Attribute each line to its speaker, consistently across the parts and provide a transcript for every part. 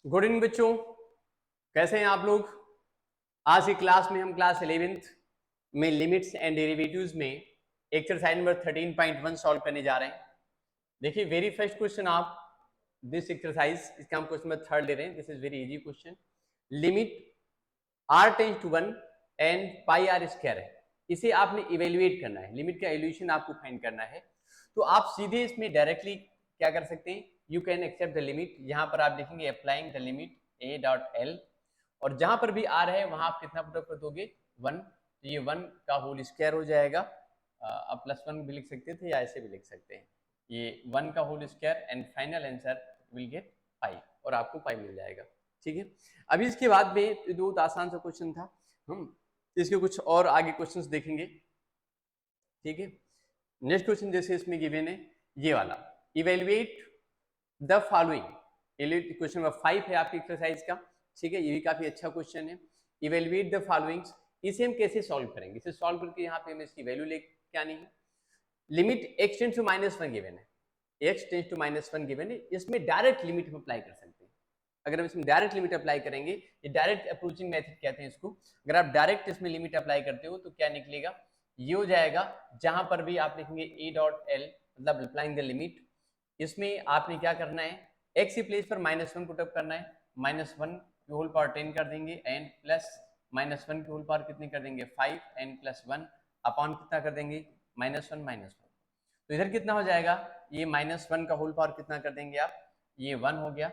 Speaker 1: Good evening बच्चों, कैसे हैं आप लोग। आज की क्लास में हम क्लास 11th में लिमिट्स एंड डेरिवेटिव्स में एक्सरसाइज नंबर 13.1 सॉल्व करने जा रहे हैं। देखिए वेरी फर्स्ट क्वेश्चन आप दिस एक्सरसाइज, इसका हम क्वेश्चन नंबर 3 ले रहे हैं। This is very easy question. Limit r tends to 1 and pi r square है, इसे आपने इवेल्युएट करना है। लिमिट का एल्यूशन आपको फाइंड करना है। तो आप सीधे इसमें डायरेक्टली क्या कर सकते हैं, you can except the limit. यहाँ पर आप लिखेंगे applying the limit a dot L, और जहां पर भी r है वहां आप कितना पुट कर दोगे 1। तो ये 1 का होल स्क्वायर हो जाएगा। आप +1 भी लिख सकते थे या ऐसे भी लिख सकते हैं। ये 1 का whole square and final answer will get pi, और आपको पाई मिल जाएगा। ठीक है, अभी इसके बाद में बहुत आसान सा क्वेश्चन था, हम इसके कुछ और आगे क्वेश्चंस देखेंगे। ठीक है, नेक्स्ट क्वेश्चन जैसे इसमें गिवन है ये वाला, evaluate the following. Question number 5 है आपकी एक्सरसाइज का। ठीक है, ये भी काफी अच्छा क्वेश्चन है। इवेल्युएट द फॉलोइंग्स, इसे हम कैसे सॉल्व करेंगे। इसे सॉल्व करके यहाँ पे हमें इसकी वैल्यू लेके आनी है। Limit x tends to -1 given है, x टेंड्स टू -1 गिवन है। इसमें डायरेक्ट लिमिट हम अप्लाई कर सकते हैं। अगर हम इसमें डायरेक्ट लिमिट अप्लाई करेंगे, ये डायरेक्ट अप्रोचिंग मेथड कहते हैं इसको। अगर आप डायरेक्ट इसमें लिमिट अप्लाई करते हो तो क्या निकलेगा, ये हो जाएगा। जहां पर भी आप लिखेंगे a डॉट एल, मतलब अप्लाइंग द लिमिट, इसमें आपने क्या करना है, x की प्लेस पर -1 पुटअप करना है। -1 की होल पावर 10 कर देंगे एंड प्लस -1 की होल पावर कितनी कर देंगे 5 एंड +1 अपॉन कितना कर देंगे -1। तो इधर कितना हो जाएगा, ये -1 का होल पावर कितना कर देंगे आप, ये 1 हो गया।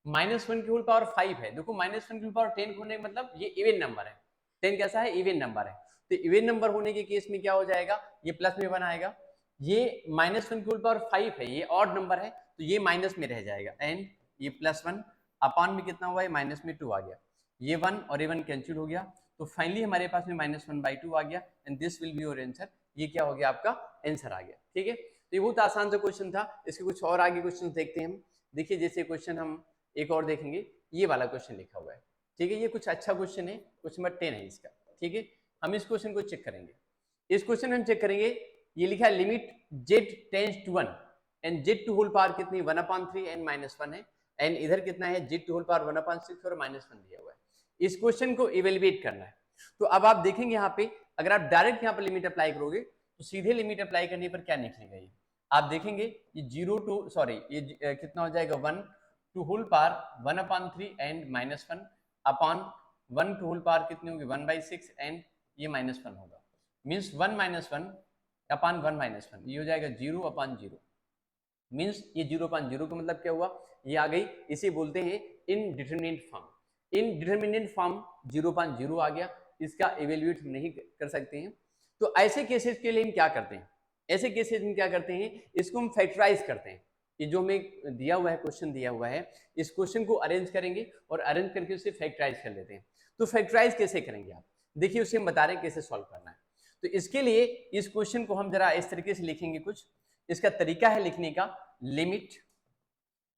Speaker 1: -1 की होल पावर 5 है। देखो -1 की होल पावर 10 होने का मतलब ये इवन नंबर है। 10 कैसा है, इवन नंबर है। तो इवन नंबर होने के केस में क्या हो जाएगा, ये प्लस में 1 आएगा। ये -1 की होल पावर 5 है, ये ऑड नंबर है, तो ये माइनस में रह जाएगा एंड ये +1 अपॉन में कितना हुआ है, माइनस में 2 आ गया। ये 1 और ये 1 कैंसिल हो गया। तो फाइनली हमारे पास में -1/2 आ गया and this will be your answer. ये क्या हो गया, आपका आंसर आ गया। ठीक है, तो ये बहुत आसान सा क्वेश्चन था। इसके कुछ और आगे क्वेश्चन देखते हैं हम। देखिए जैसे क्वेश्चन हम एक और देखेंगे, ये वाला क्वेश्चन लिखा हुआ है। ठीक है, ये कुछ अच्छा क्वेश्चन है, क्वेश्चन नंबर 10 है इसका। ठीक है, हम इस क्वेश्चन को चेक करेंगे। इस क्वेश्चन हम चेक करेंगे, ये लिखा है limit z tends to 1 and z to whole power कितनी 1/3 एंड -1 है, एंड इधर कितना है z टू होल पावर 1/6 और -1 दिया हुआ है। इस क्वेश्चन को इवेल्युएट करना है। तो अब आप देखेंगे यहाँ पे, अगर आप डायरेक्ट यहाँ पर लिमिट अप्लाई करोगे तो सीधे लिमिट अप्लाई करने पर क्या निकलेगा, ये आप देखेंगे ये 0 टू सॉरी ये कितना हो जाएगा 1 to whole power 1/3 and -1 upon 1 to whole power कितनी होगी 1/6 एंड ये -1 होगा। मीन्स 1 - 1 अपॉन 1 - 1, ये हो जाएगा 0/0। मीन्स ये 0/0 का मतलब क्या हुआ, ये आ गई, इसे बोलते हैं इनडिटरमिनेट फॉर्म। इनडिटरमिनेट फॉर्म 0/0 आ गया, इसका इवेल्युएट हम नहीं कर सकते हैं। तो ऐसे केसेस के लिए हम क्या करते हैं, ऐसे केसेस में क्या करते हैं, इसको हम फैक्टराइज करते हैं। ये जो हमें दिया हुआ है, क्वेश्चन दिया हुआ है, इस क्वेश्चन को अरेंज करेंगे और अरेंज करके उसे फैक्टराइज कर लेते हैं। तो फैक्टराइज कैसे करेंगे आप देखिए, उसे हम बता रहे हैं कैसे सॉल्व करना है। तो इसके लिए इस क्वेश्चन को हम जरा इस तरीके से लिखेंगे। कुछ इसका तरीका है लिखने का, लिमिट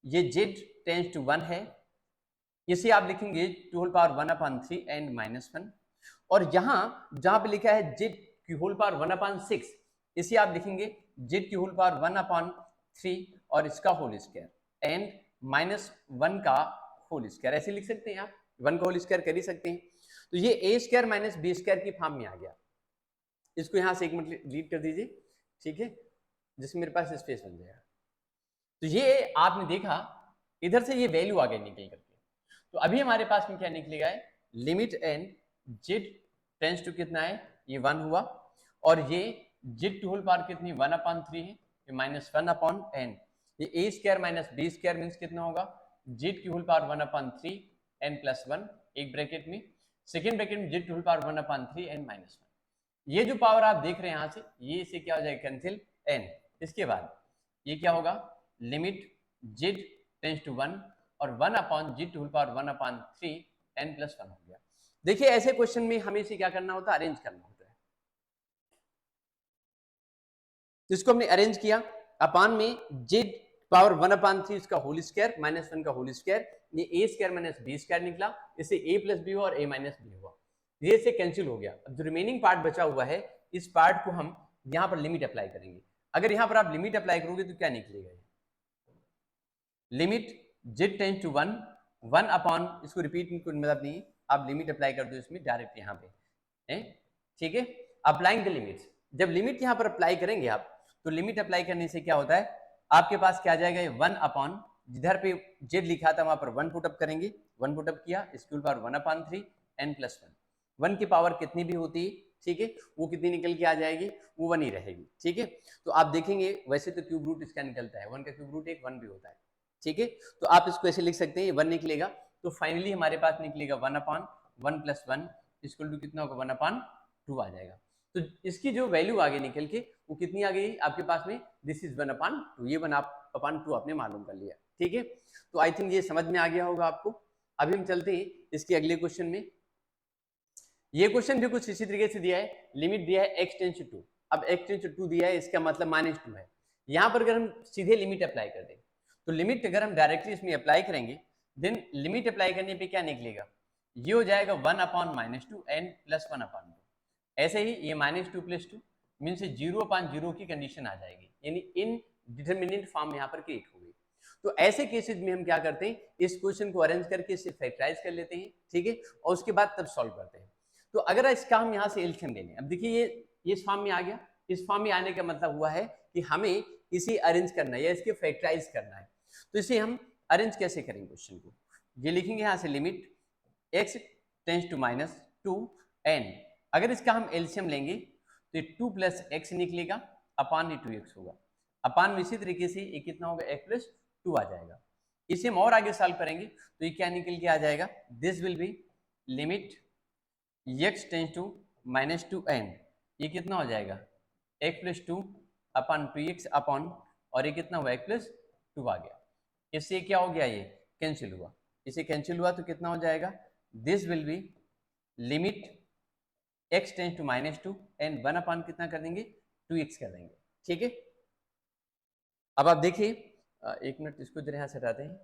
Speaker 1: ये z टेंड्स टू 1 है, इसे आप लिखेंगे टू होल पावर 1/3 एंड -1, और यहां जहां पे लिखा है z की होल पावर 1/6, इसे आप लिखेंगे z की होल पावर 1/3 और इसका होल स्क्वायर एंड -1 का होल स्क्वायर। ऐसे लिख सकते हैं आप, 1 का होल स्क्वायर कर ही सकते हैं। तो ये a square minus b square की फॉर्म में आ गया। इसको यहां से एक मिनट डिलीट कर दीजिए, ठीक है, जिसमें मेरे पास स्पेस बन जाएगा। तो ये आपने देखा, इधर से ये वैल्यू आ गई निकल करके। तो अभी हमारे पास में क्या निकलेगा है, limit and z tends to कितना है, ये 1 हुआ, और ये z टू होल पावर कितनी 1/3 है, ये -1 अपॉन एन, ये a square minus b square means कितना होगा z की होल पावर 1/3 एन +1 एक ब्रैकेट में, सेकेंड ब्रैकेट में z to whole power 1/3 n -1। ये जो पावर आप देख रहे हैं यहां से, ये इसे क्या हो जाएगा कैंसिल n। इसके बाद ये क्या होगा, लिमिट z टेंड्स टू 1 और 1/z to whole power 1/3 n + 1 हो गया। देखिए ऐसे क्वेश्चन में हमें इसे क्या करना होता है, अरेंज करना होता है। इसको हमने अरेंज किया, अपान में z पावर 1/3 इसका होल स्क्वायर -1 का होल स्क्वायर, ये a square minus b square निकला, इससे a + b हुआ और a - b हुआ, ये से कैंसिल हो गया। अब जो रिमेनिंग पार्ट बचा हुआ है, इस पार्ट को हम यहां पर लिमिट अप्लाई करेंगे। अगर यहां पर आप लिमिट अप्लाई करोगे तो क्या निकलेगा, limit z tends to 1 1 upon, इसको रिपीट कोई मतलब नहीं, आप लिमिट अप्लाई कर दो इसमें डायरेक्ट यहाँ पे, ठीक है। अप्लाइंग द लिमिट्स, जब लिमिट यहाँ पर अप्लाई करेंगे आप, तो लिमिट अप्लाई करने से क्या होता है, आपके पास क्या आ जाएगा, 1 अपॉन, जिधर पे जेड लिखा था वहां पर 1 पुटअप करेंगे, 1 पुटअप किया, इसके ऊपर 1 अपॉन 3 n प्लस 1 की पावर कितनी भी होती है, ठीक है, वो कितनी निकल के आ जाएगी, वो 1 ही रहेगी, ठीक है। तो आप देखेंगे वैसे तो क्यूब रूट इसका निकलता है, 1 का क्यूब रूट 1 भी होता है, ठीक है। तो आप इसको ऐसे लिख सकते हैं, 1 निकलेगा, तो फाइनली हमारे पास निकलेगा 1 अपॉन 1 प्लस 1 इक्वल टू कितना होगा, 1 अपॉन 2 आ जाएगा। तो इसकी जो वैल्यू आगे निकल के वो कितनी आ गई आपके पास में, दिस इज 1 अपॉन 2, ये 1 अपॉन 2 आपने मालूम कर लिया, ठीक है। तो आई थिंक ये समझ में आ गया होगा आपको। अभी हम चलते हैं इसके अगले क्वेश्चन में। ये क्वेश्चन भी कुछ इसी तरीके से दिया है, लिमिट दिया है x टेंस टू 2, अब x टेंस टू 2 दिया है, इसका मतलब -2 है। यहाँ पर अगर हम सीधे लिमिट अप्लाई कर दें, तो लिमिट अगर हम डायरेक्टली इसमें अप्लाई करेंगे, देन लिमिट अप्लाई करने पे क्या निकलेगा, ये हो जाएगा 1 अपॉन -2 n प्लस 1 अपॉन 2। ऐसे ही ये -2 प्लस 2 मीन से 0 अपॉन 0 की कंडीशन आ जाएगी, यानी इनडिटरमिनेट फॉर्म यहाँ पर क्रिएट हो गई। तो ऐसे केसेस में हम क्या करते हैं, इस क्वेश्चन को अरेंज करके इसे फैक्टराइज कर लेते हैं, ठीक है, और उसके बाद तब सॉल्व करते हैं। तो अगर इसका हम यहाँ से एलसीएम ले लें, अब देखिए ये इस फॉर्म में आ गया, इस फॉर्म में आने का मतलब हुआ है कि हमें इसे अरेंज करना है या इसके फैक्टराइज करना है। तो इसे हम अरेंज कैसे करेंगे क्वेश्चन को, ये लिखेंगे यहाँ से limit x tends to -2 n, अगर इसका हम एलसीएम लेंगे तो ये 2 प्लस एक्स निकलेगा अपान ये 2x होगा, अपान इसी तरीके से ये कितना होगा, x प्लस 2 आ जाएगा। इसे हम और आगे सॉल्व करेंगे तो ये क्या निकल के आ जाएगा, this will be limit x tends to -2n, ये कितना हो जाएगा, x plus 2 upon 2x upon, और ये कितना हुआ, x प्लस 2 आ गया। इससे क्या हो गया, ये कैंसिल हुआ, इसे कैंसिल हुआ तो कितना हो जाएगा, this will be limit x tends to -2 and 1 upon कितना कर देंगे, 2x कर देंगे, ठीक है। अब आप देखिए, एक मिनट इसको जरा यहाँ से हटाते हैं,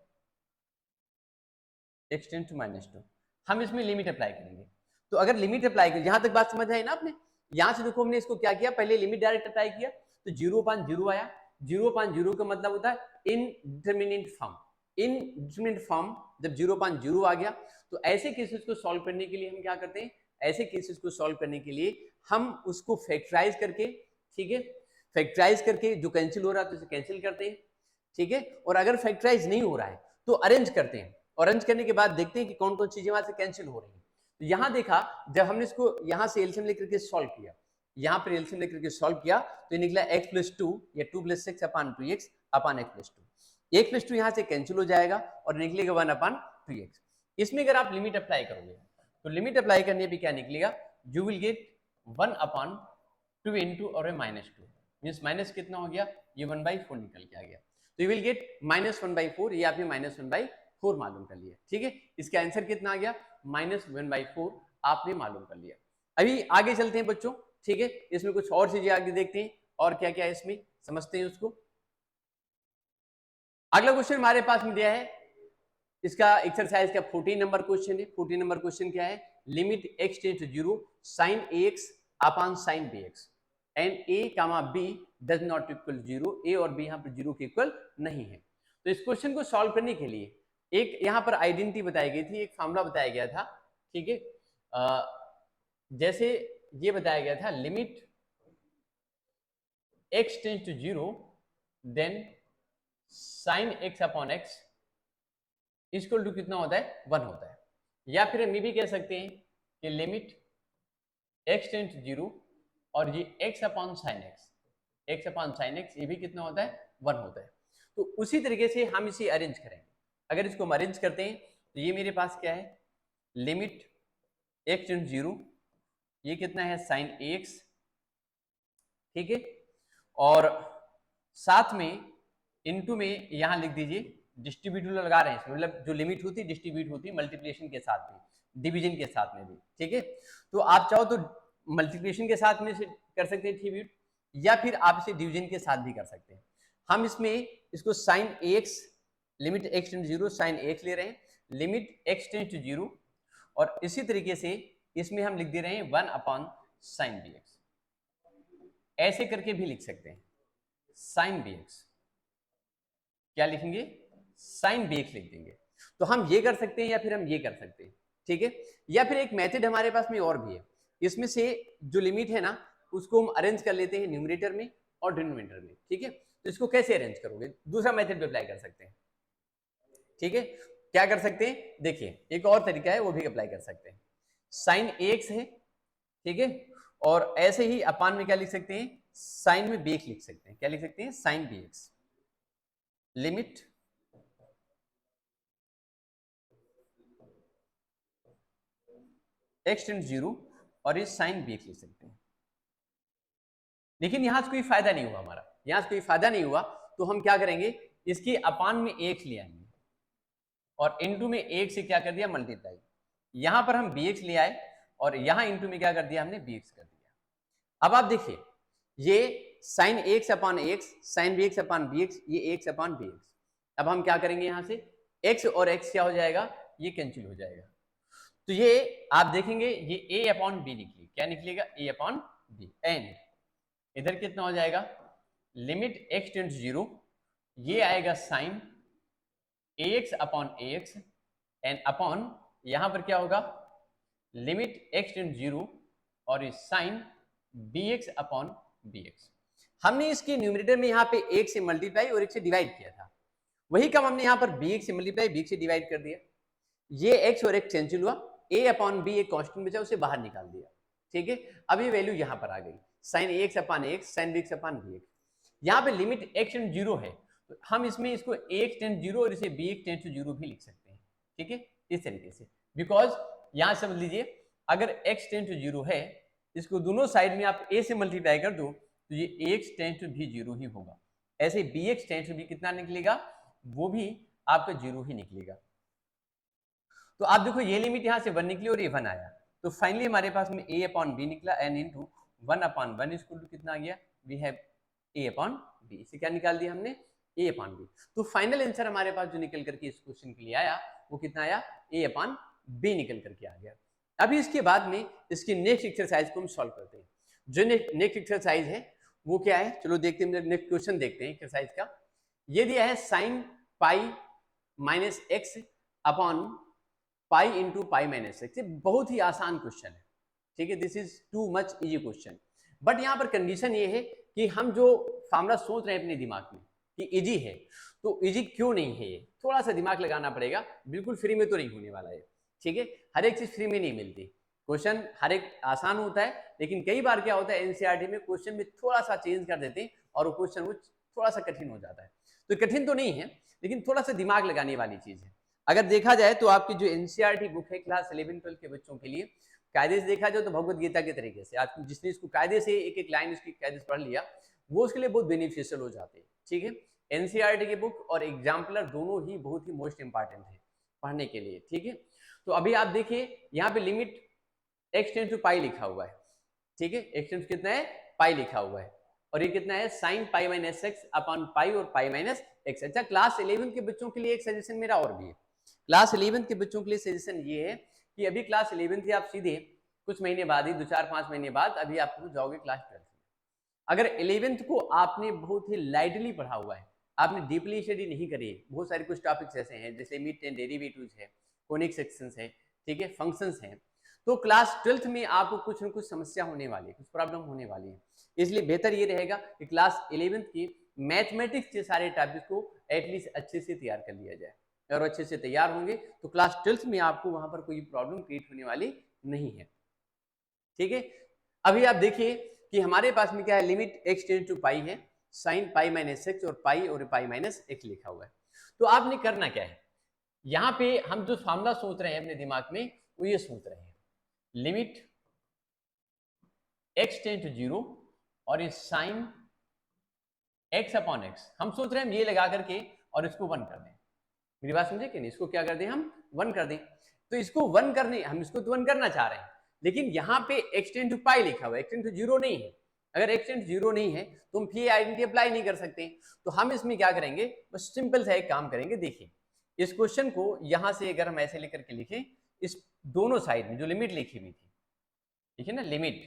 Speaker 1: x टेंस टू -2, हम इसमें लिमिट अप्लाई करेंगे। तो अगर लिमिट अप्लाई करें, यहां तक बात समझ आई ना आपने, यहां से देखो हमने इसको क्या किया, पहले लिमिट डायरेक्ट अप्लाई किया तो 0/0 आया, 0/0 का मतलब होता है इनडिटरमिनेट फॉर्म, इनडिटरमिनेट फॉर्म जब 0/0 आ गया, तो ऐसे केसेस को सॉल्व करने के लिए हम क्या करते हैं, ऐसे केसेस को सॉल्व करने के लिए हम उसको फैक्टराइज करके, ठीक है, फैक्टराइज करके जो कैंसिल हो रहा है तो उसे कैंसिल करते हैं, ठीक है, और अगर फैक्टराइज नहीं हो रहा है तो अरेंज करते हैं, अरेंज करने के बाद देखते हैं कि कौन कौन चीजें वहां से कैंसिल हो रही है। तो यहां देखा, जब हमने इसको यहां से एलसीएम लेकर के सॉल्व किया, यहां पर एलसीएम लेकर के सॉल्व किया तो ये निकला x प्लस 2 या 2 plus 6 upon 2x upon x plus 2, x plus 2 यहां से कैंसिल हो जाएगा और निकलेगा 1 अपॉन 2x। इसमें अगर आप लिमिट अप्लाई करोगे तो लिमिट अप्लाई करने पे क्या निकलेगा, you will get 1 upon 2 into और -2 मीन्स माइनस कितना हो गया, ये 1/4 निकल के आ गया, तो यू विल गेट -1/4, ये आपने -1/4 मालूम कर लिया, ठीक है। इसका आंसर कितना आ गया, -1/4 आपने मालूम कर लिया। अभी आगे चलते हैं बच्चों, ठीक है, इसमें कुछ और चीजें आगे देखते हैं और क्या क्या है इसमें, समझते हैं उसको। अगला क्वेश्चन हमारे पास में दिया है, इसका एक्सरसाइज का 14 नंबर क्वेश्चन है। 14 नंबर क्वेश्चन क्या है, limit x tends to 0 sin ax upon sin bx and a comma b does not equal 0, a और b यहां पर 0 के इक्वल नहीं है। तो इस क्वेश्चन को सॉल्व करने के लिए एक यहां पर आइडेंटिटी बताई गई थी, एक फार्मूला बताया गया था, ठीक है। जैसे ये बताया गया था, limit x tends to 0 then sin x upon x equal to कितना होता है, 1 होता है। या फिर हम ये भी कह सकते हैं कि लिमिट x टेंस टू 0 और ये x अपॉन साइन x ये भी कितना होता है, 1 होता है। तो उसी तरीके से हम इसे अरेंज करेंगे। अगर इसको हम अरेंज करते हैं तो ये मेरे पास क्या है, लिमिट x टेंस टू 0, ये कितना है साइन ax, ठीक है, और साथ में इनटू में यहां लिख दीजिए, डिस्ट्रीब्यूटिव लगा रहे हैं, मतलब जो लिमिट होती है डिस्ट्रीब्यूट होती है मल्टीप्लिकेशन के साथ में, डिवीजन के साथ में भी, ठीक है। तो आप चाहो तो मल्टीप्लिकेशन के साथ में से कर सकते हैं डिस्ट्रीब्यूट, या फिर आप इसे डिवीजन के साथ भी कर सकते हैं। हम इसमें इसको sine x, limit x tends to 0 sine x ले रहे हैं, लिमिट एक्स टेंस टू 0, और इसी तरीके से इसमें हम लिख दे रहे हैं 1 अपॉन साइन bx, ऐसे करके भी लिख सकते हैं, साइन bx क्या लिखेंगे, साइन bx लिख देंगे। तो हम ये कर सकते हैं या फिर हम ये कर सकते हैं, ठीक है। या फिर एक मेथड हमारे पास में और भी है, इसमें से जो लिमिट है ना उसको हम अरेंज कर लेते हैं न्यूमरेटर में और डिनोमिनेटर में, ठीक है। तो इसको कैसे अरेंज करोगे, दूसरा मेथड भी अप्लाई कर सकते हैं, ठीक है। क्या कर सकते हैं, देखिए एक और तरीका है वो भी अप्लाई कर सकते हैं। साइन एक्स है, ठीक है, और ऐसे ही अपान में क्या लिख सकते हैं, साइन में bx लिख सकते हैं। क्या लिख सकते हैं, sine bx, limit x tends 0 और इस साइन bx लिख सकते हैं। लेकिन यहां से कोई फायदा नहीं हुआ हमारा, यहां से कोई फायदा नहीं हुआ, तो हम क्या करेंगे, इसकी अपान में x ले आएंगे और इनटू में एक से क्या कर दिया, मल्टीप्लाई। यहां पर हम bx ले आए और यहां इनटू में क्या कर दिया हमने, bx कर दिया। अब आप देखिए ये साइन एक्स अपान एक्स, साइन बी एक्स अपान बी एक्स, ये एक्स अपान बी एक्स। अब हम क्या करेंगे, यहां से x और x क्या हो जाएगा, ये कैंसिल हो जाएगा। तो ये आप देखेंगे ये a अपॉन बी निकली, क्या निकलेगा, a अपॉन बी। एंड इधर कितना हो जाएगा, लिमिट x टेंड्स 0, ये आएगा sine ax upon ax and upon यहां पर क्या होगा, लिमिट x टेंड्स 0 और इस साइन bx अपॉन bx। हमने इसके न्यूमरेटर में यहाँ पे एक से मल्टीप्लाई और एक से डिवाइड किया था, वही काम हमने यहाँ पर bx से मल्टीप्लाई bx से डिवाइड कर दिया। ये x और x कैंसिल हुआ, a अपॉन b एक कांस्टेंट बचा, उसे बाहर निकाल दिया, ठीक है। अब ये वैल्यू यहाँ पर आ गई, sine ax upon x, sine bx upon bx। यहाँ पे लिमिट x टेंड 0 है, तो हम इसमें इसको ax टेंड 0 और इसे bx टेंड टू 0 भी लिख सकते हैं, ठीक है, इस तरीके से। बिकॉज यहाँ समझ लीजिए अगर x टेंड टू 0 है, इसको दोनों साइड में आप a से मल्टीप्लाई कर दो तो ये ax टेंड टू भी 0 ही होगा। ऐसे bx टेंड टू भी कितना निकलेगा, वो भी आपका 0 ही निकलेगा। तो आप देखो ये लिमिट यहां से 1 निकली और ये 1 आया, तो फाइनली हमारे पास में a अपॉन बी निकला, n into 1 upon 1 equal to कितना आ गया, we have a upon b. इसे क्या निकाल दिया हमने, a अपॉन बी। तो फाइनल आंसर हमारे पास जो निकल करके इस क्वेश्चन के लिए आया वो कितना आया, a अपॉन बी निकल करके आ गया। अभी इसके बाद में इसकी नेक्स्ट एक्सरसाइज को हम सॉल्व करते हैं। जो नेक्स्ट एक्सरसाइज है वो क्या है, चलो देखते हैं, नेक्स्ट क्वेश्चन देखते हैं एक्सरसाइज का। ये दिया है sign pi minus x upon pi into pi minus x. बहुत ही आसान क्वेश्चन है, ठीक है, this is too much easy question. But यहाँ पर कंडीशन ये है कि हम जो फार्मूला सोच रहे हैं अपने दिमाग में कि इजी है, तो इजी क्यों नहीं है, ये थोड़ा सा दिमाग लगाना पड़ेगा, बिल्कुल फ्री में तो नहीं होने वाला है, ठीक है। हर एक चीज फ्री में नहीं मिलती, क्वेश्चन हर एक आसान होता है, लेकिन कई बार क्या होता है एनसीईआरटी में क्वेश्चन में थोड़ा सा चेंज कर देते हैं और वो क्वेश्चन वो थोड़ा सा कठिन हो जाता है। तो कठिन तो नहीं है, लेकिन थोड़ा सा दिमाग लगाने वाली चीज है। अगर देखा जाए तो आपकी जो एनसीईआरटी बुक है क्लास 11-12 के बच्चों के लिए, कायदे से देखा जाए तो भगवत गीता के तरीके से, आज जिसने इसको कायदे से एक एक लाइन उसकी कायदे से पढ़ लिया, वो उसके लिए बहुत बेनिफिशियल हो जाते हैं, ठीक है। एनसीईआरटी की बुक और एग्जाम्पलर दोनों ही बहुत ही मोस्ट इंपॉर्टेंट है पढ़ने के लिए, ठीक है। तो अभी आप देखिए यहाँ पे लिमिट x टेंड्स टू पाई लिखा हुआ है, ठीक है, x टेंड्स कितना है, पाई लिखा हुआ है, और ये कितना है, sign pi minus x upon pi और पाई माइनस एक्स। अच्छा, क्लास 11 के बच्चों के लिए एक सजेशन मेरा और भी है। क्लास 11 के बच्चों के लिए सजेशन ये है कि अभी क्लास 11 से आप सीधे कुछ महीने बाद ही 2-4-5 महीने बाद अभी आप जाओगे क्लास 12 में। अगर 11th को आपने बहुत ही लाइटली पढ़ा हुआ है, आपने डीपली स्टडी नहीं करी, बहुत सारे कुछ टॉपिक्स ऐसे हैं जैसे मिड एंड डेरिवेटिव्स है, कोनिक सेक्शंस है, ठीक है, फंक्शंस हैं, तो क्लास 12th में आपको कुछ न कुछ समस्या होने वाली है, कुछ प्रॉब्लम होने वाली है। इसलिए बेहतर ये रहेगा कि क्लास 11th की मैथमेटिक्स के सारे टॉपिक को एटलीस्ट अच्छे से तैयार कर लिया जाए, और अच्छे से तैयार होंगे तो क्लास 12th में आपको वहां पर कोई प्रॉब्लम क्रिएट होने वाली नहीं है, ठीक है। अभी आप देखिए कि हमारे पास में क्या है, लिमिट x टेंड्स टू पाई है, साइन पाई माइनस एक्स और पाई माइनस एक्स लिखा हुआ है। तो आपने करना क्या है, यहाँ पे हम जो फार्मूला सोच रहे हैं अपने दिमाग में वो ये सोच रहे हैं, लिमिट x टेंड्स टू 0 और इस साइन x अपॉन x, हम सोच रहे हैं ये लगा करके और इसको 1 कर दें। मेरी बात समझे कि नहीं, इसको क्या कर दें, हम 1 कर दें। तो इसको 1 करने, हम इसको तो 1 करना चाह रहे हैं, लेकिन यहाँ पे x टेंड टू पाई लिखा हुआ है, x टेंड टू 0 नहीं है। अगर x टेंड टू 0 नहीं है तो हम फिर आइडेंटिटी अप्लाई नहीं कर सकते। तो हम इसमें क्या करेंगे, बस सिंपल सा एक काम करेंगे। देखिए इस क्वेश्चन को यहां से अगर हम ऐसे लेकर के लिखें, इस दोनों साइड में जो लिमिट लिखी हुई थी, देखिए ना, लिमिट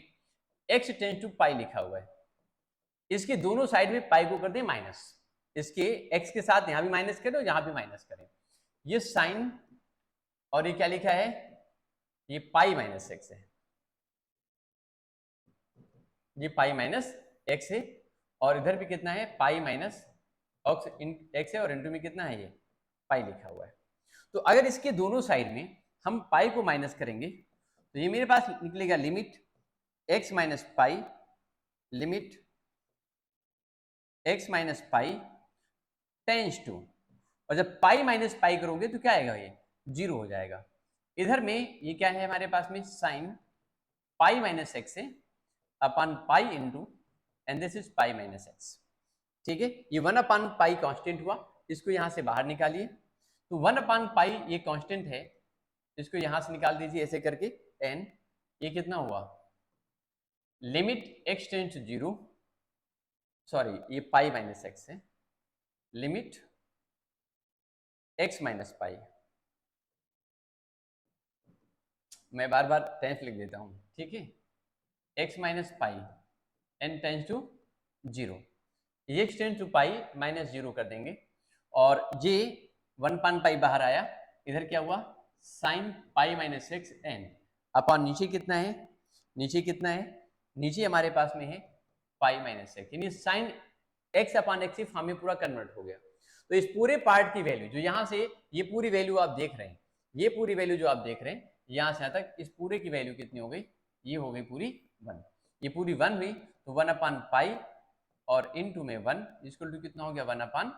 Speaker 1: x टेंड टू पाई लिखा हुआ है, इसके दोनों साइड में पाई को कर दें माइनस, इसके x के साथ यहां भी माइनस करें और यहां भी माइनस करें। ये साइन और ये क्या लिखा है, ये पाई माइनस एक्स है, ये पाई माइनस एक्स है, और इधर भी कितना है, पाई माइनस एक्स है, और इंटू में कितना है, ये पाई लिखा हुआ है। तो अगर इसके दोनों साइड में हम पाई को माइनस करेंगे तो ये मेरे पास निकलेगा limit x minus pi, limit x minus pi tends to, और जब पाई माइनस पाई करोगे तो क्या आएगा, ये जीरो हो जाएगा। इधर में ये क्या है हमारे पास में, साइन पाई माइनस एक्स है upon pi into and this is pi minus x. ठीक है, ये 1 अपॉन पाई कांस्टेंट हुआ, इसको यहां से बाहर निकालिए। तो 1 अपॉन पाई ये कांस्टेंट है, इसको यहां से निकाल दीजिए ऐसे करके, एन ये कितना हुआ, limit x tends to zero, sorry ये पाई माइनस एक्स है, लिमिट एक्स माइनस पाई, मैं बार बार टेंस लिख देता हूं, ठीक है, x minus pi n tends to zero, ये x tends to pi minus zero कर देंगे, और ये 1 पान पाई बाहर आया, इधर क्या हुआ, sine pi minus x n upon नीचे कितना है, नीचे कितना है, नीचे हमारे पास में है पाई माइनस एक्स, यानी sine x upon x form में पूरा कन्वर्ट हो गया। तो इस पूरे पार्ट की वैल्यू जो यहाँ से ये पूरी वैल्यू आप देख रहे हैं, ये पूरी वैल्यू जो आप देख रहे हैं यहाँ से यहाँ तक, इस पूरे की वैल्यू कितनी हो गई, ये हो गई पूरी 1, ये पूरी 1 हुई, तो 1 अपॉन पाई और इनटू में 1 इक्वल टू कितना हो गया, 1 अपॉन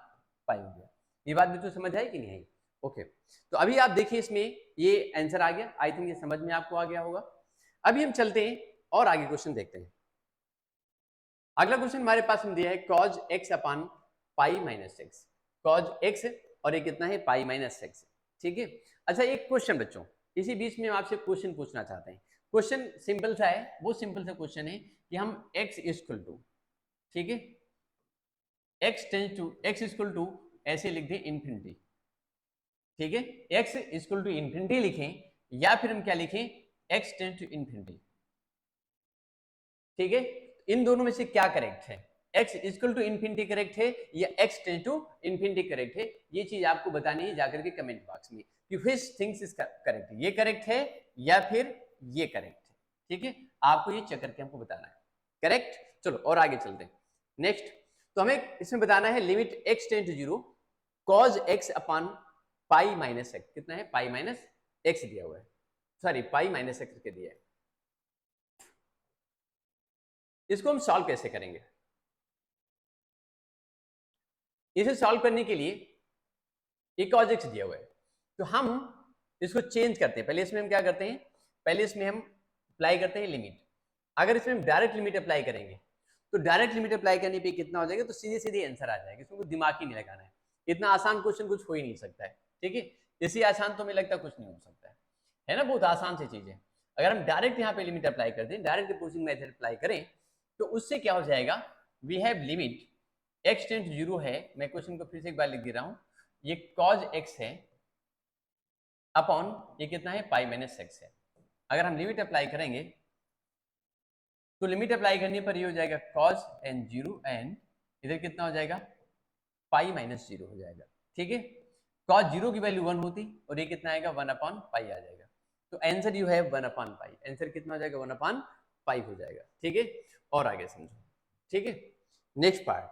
Speaker 1: पाई हो गया। ये बात भी तो समझ आई कि नहीं आई? ओके, तो अभी आप देखिए इसमें ये आंसर आ गया, आई थिंक ये समझ में आपको आ गया होगा। अभी हम चलते हैं और आगे क्वेश्चन देखते हैं। अगला क्वेश्चन हमारे पास हम दिया है cos x upon pi minus x, cos x और ये कितना है, पाई माइनस एक्स, ठीक है। अच्छा एक क्वेश्चन बच्चों, इसी बीच में हम आपसे क्वेश्चन पूछना चाहते हैं। क्वेश्चन सिंपल सा है, वो सिंपल सा क्वेश्चन है कि हम x इक्वल टू, ठीक है, x tends to x equal to ऐसे लिख दें इन्फिनिटी, ठीक है, x इक्वल टू इन्फिनिटी लिखें, या फिर हम क्या लिखें, x टेंस टू इन्फिनिटी, ठीक है। इन दोनों में से क्या करेक्ट है, x equal to infinity correct है या x tends to infinity correct है, ये चीज आपको बतानी है जाकर के कमेंट बॉक्स में कि व्हिच थिंग्स इज करेक्ट, ये करेक्ट है या फिर ये करेक्ट है, ठीक है, आपको ये चेक करके हमको बताना है, करेक्ट। चलो और आगे चलते हैं। नेक्स्ट, तो हमें इसमें बताना है limit x tends to zero cos x upon pi minus x, कितना है, पाई माइनस एक्स दिया हुआ है, सॉरी पाई माइनस एक्स के दिया है। इसको हम सॉल्व कैसे करेंगे, इसे सॉल्व करने के लिए एक cos x दिया हुआ है, तो हम इसको चेंज करते हैं। पहले इसमें हम क्या करते हैं, पहले इसमें हम अप्लाई करते हैं लिमिट। अगर इसमें हम डायरेक्ट लिमिट अप्लाई करेंगे तो डायरेक्ट लिमिट अप्लाई करने पे कितना हो जाएगा, तो सीधे सीधे आंसर आ जाएगा, इसमें कोई दिमाग ही नहीं लगाना है। इतना आसान क्वेश्चन कुछ हो ही नहीं सकता है, ठीक है, इससे आसान तो हमें लगता कुछ नहीं हो सकता है ना, बहुत आसान सी चीज है। अगर हम डायरेक्ट यहाँ पे लिमिट अप्लाई कर दें, डायरेक्ट डिपोजिंग मेथड अप्लाई करें, तो उससे क्या हो जाएगा, we have limit x tends to zero है, मैं क्वेश्चन को फिर से एक बार लिख दे रहा हूं, ये cos x है अपॉन ये कितना है, पाई माइनस एक्स है। अगर हम लिमिट अप्लाई करेंगे तो लिमिट अप्लाई करने पर ये हो जाएगा cos n जीरो एन, इधर कितना हो जाएगा, पाई माइनस जीरो हो जाएगा, ठीक है। cos जीरो की वैल्यू 1 होती और ये कितना आएगा, 1 अपॉन पाई आ जाएगा, तो answer you have 1 upon pi, answer कितना हो जाएगा, 1 अपॉन पाई हो जाएगा, ठीक है। और आगे समझो, ठीक है। Next part,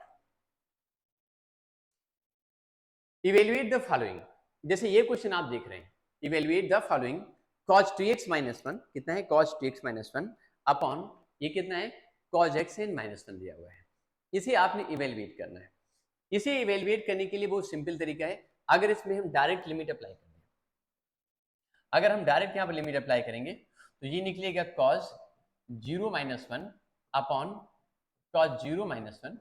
Speaker 1: evaluate the following, जैसे ये क्वेश्चन आप देख रहे हैं, evaluate the following cos 2x minus 1, कितना है, cos 2x माइनस 1 अपॉन ये कितना है, cos x n माइनस 1 दिया हुआ है, इसे आपने इवेल्युएट करना है। इसे इवेल्युएट करने के लिए बहुत सिंपल तरीका है, अगर इसमें हम डायरेक्ट लिमिट अप्लाई करें, अगर हम डायरेक्ट यहाँ पर लिमिट अप्लाई करेंगे तो ये निकलेगा cos 0 minus 1 upon cos 0 minus 1,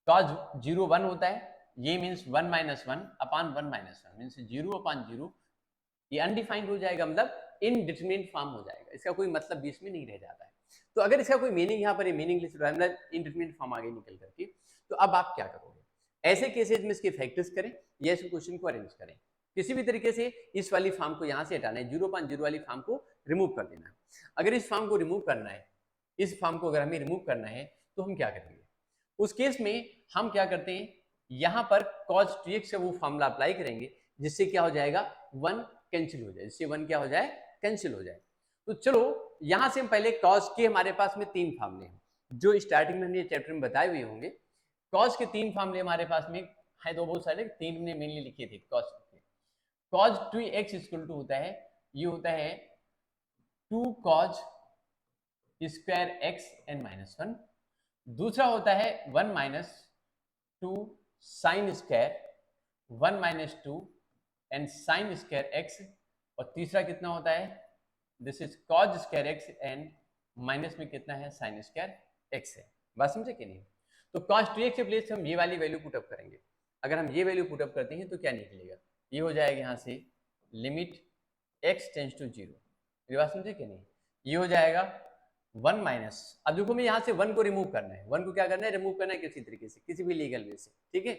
Speaker 1: cos 0 1 होता है, ये means 1 minus 1 upon 1 minus 1 means 0 upon 0, ये अनडिफाइंड हो जाएगा, मतलब इनडिटरमिनेट फॉर्म हो जाएगा, इसका कोई मतलब बीच में नहीं रह जाता है। तो अगर इसका कोई मीनिंग यहाँ पर मीनिंगलेस मतलब इनडिटरमिनेट फॉर्म आगे निकल करके, तो अब आप क्या करोगे, ऐसे केसेज में इसके फैक्टर्स करें या इस क्वेश्चन को अरेंज करें, किसी भी तरीके से इस वाली फॉर्म को यहाँ से हटाना है, 0.0 वाली फॉर्म को रिमूव कर देना है। अगर इस फॉर्म को रिमूव करना है, इस फॉर्म को अगर हमें रिमूव करना है तो हम क्या करेंगे, उस केस में हम क्या करते हैं, यहाँ पर cos 2x से वो फॉर्मूला अप्लाई करेंगे, जिससे क्या हो जाएगा, 1 कैंसिल हो जाए, जिससे 1 क्या हो जाए, कैंसिल हो जाए। तो चलो यहां से हम पहले कॉस के हमारे पास में 3 फार्मूले हैं जो स्टार्टिंग में हमने चैप्टर में बताए हुए होंगे। कॉस के 3 फार्मूले हमारे पास में है, तो बहुत सारे 3 हमने मेनली लिखे थे कॉस के। कॉज 2x इक्वल टू होता है, ये होता है 2 cos square x n minus 1। दूसरा होता है 1 minus 2 sine square 1 minus 2 and sine square x. और तीसरा कितना होता है, this is cos square x and minus में कितना है, साइन स्क्वायर एक्स है। बात समझे कि नहीं? तो cos 2x के प्लेस हम ये वाली वैल्यू पुटअप करेंगे। अगर हम ये वैल्यू पुटअप करते हैं तो क्या निकलेगा, ये हो जाएगा यहाँ से लिमिट x टेंस टू 0। मेरी बात समझे कि नहीं? ये हो जाएगा 1 माइनस, अब देखो मैं यहाँ से 1 को रिमूव करना है, 1 को क्या करना है, रिमूव करना है किसी तरीके से, किसी भी लीगल वे से, ठीक है।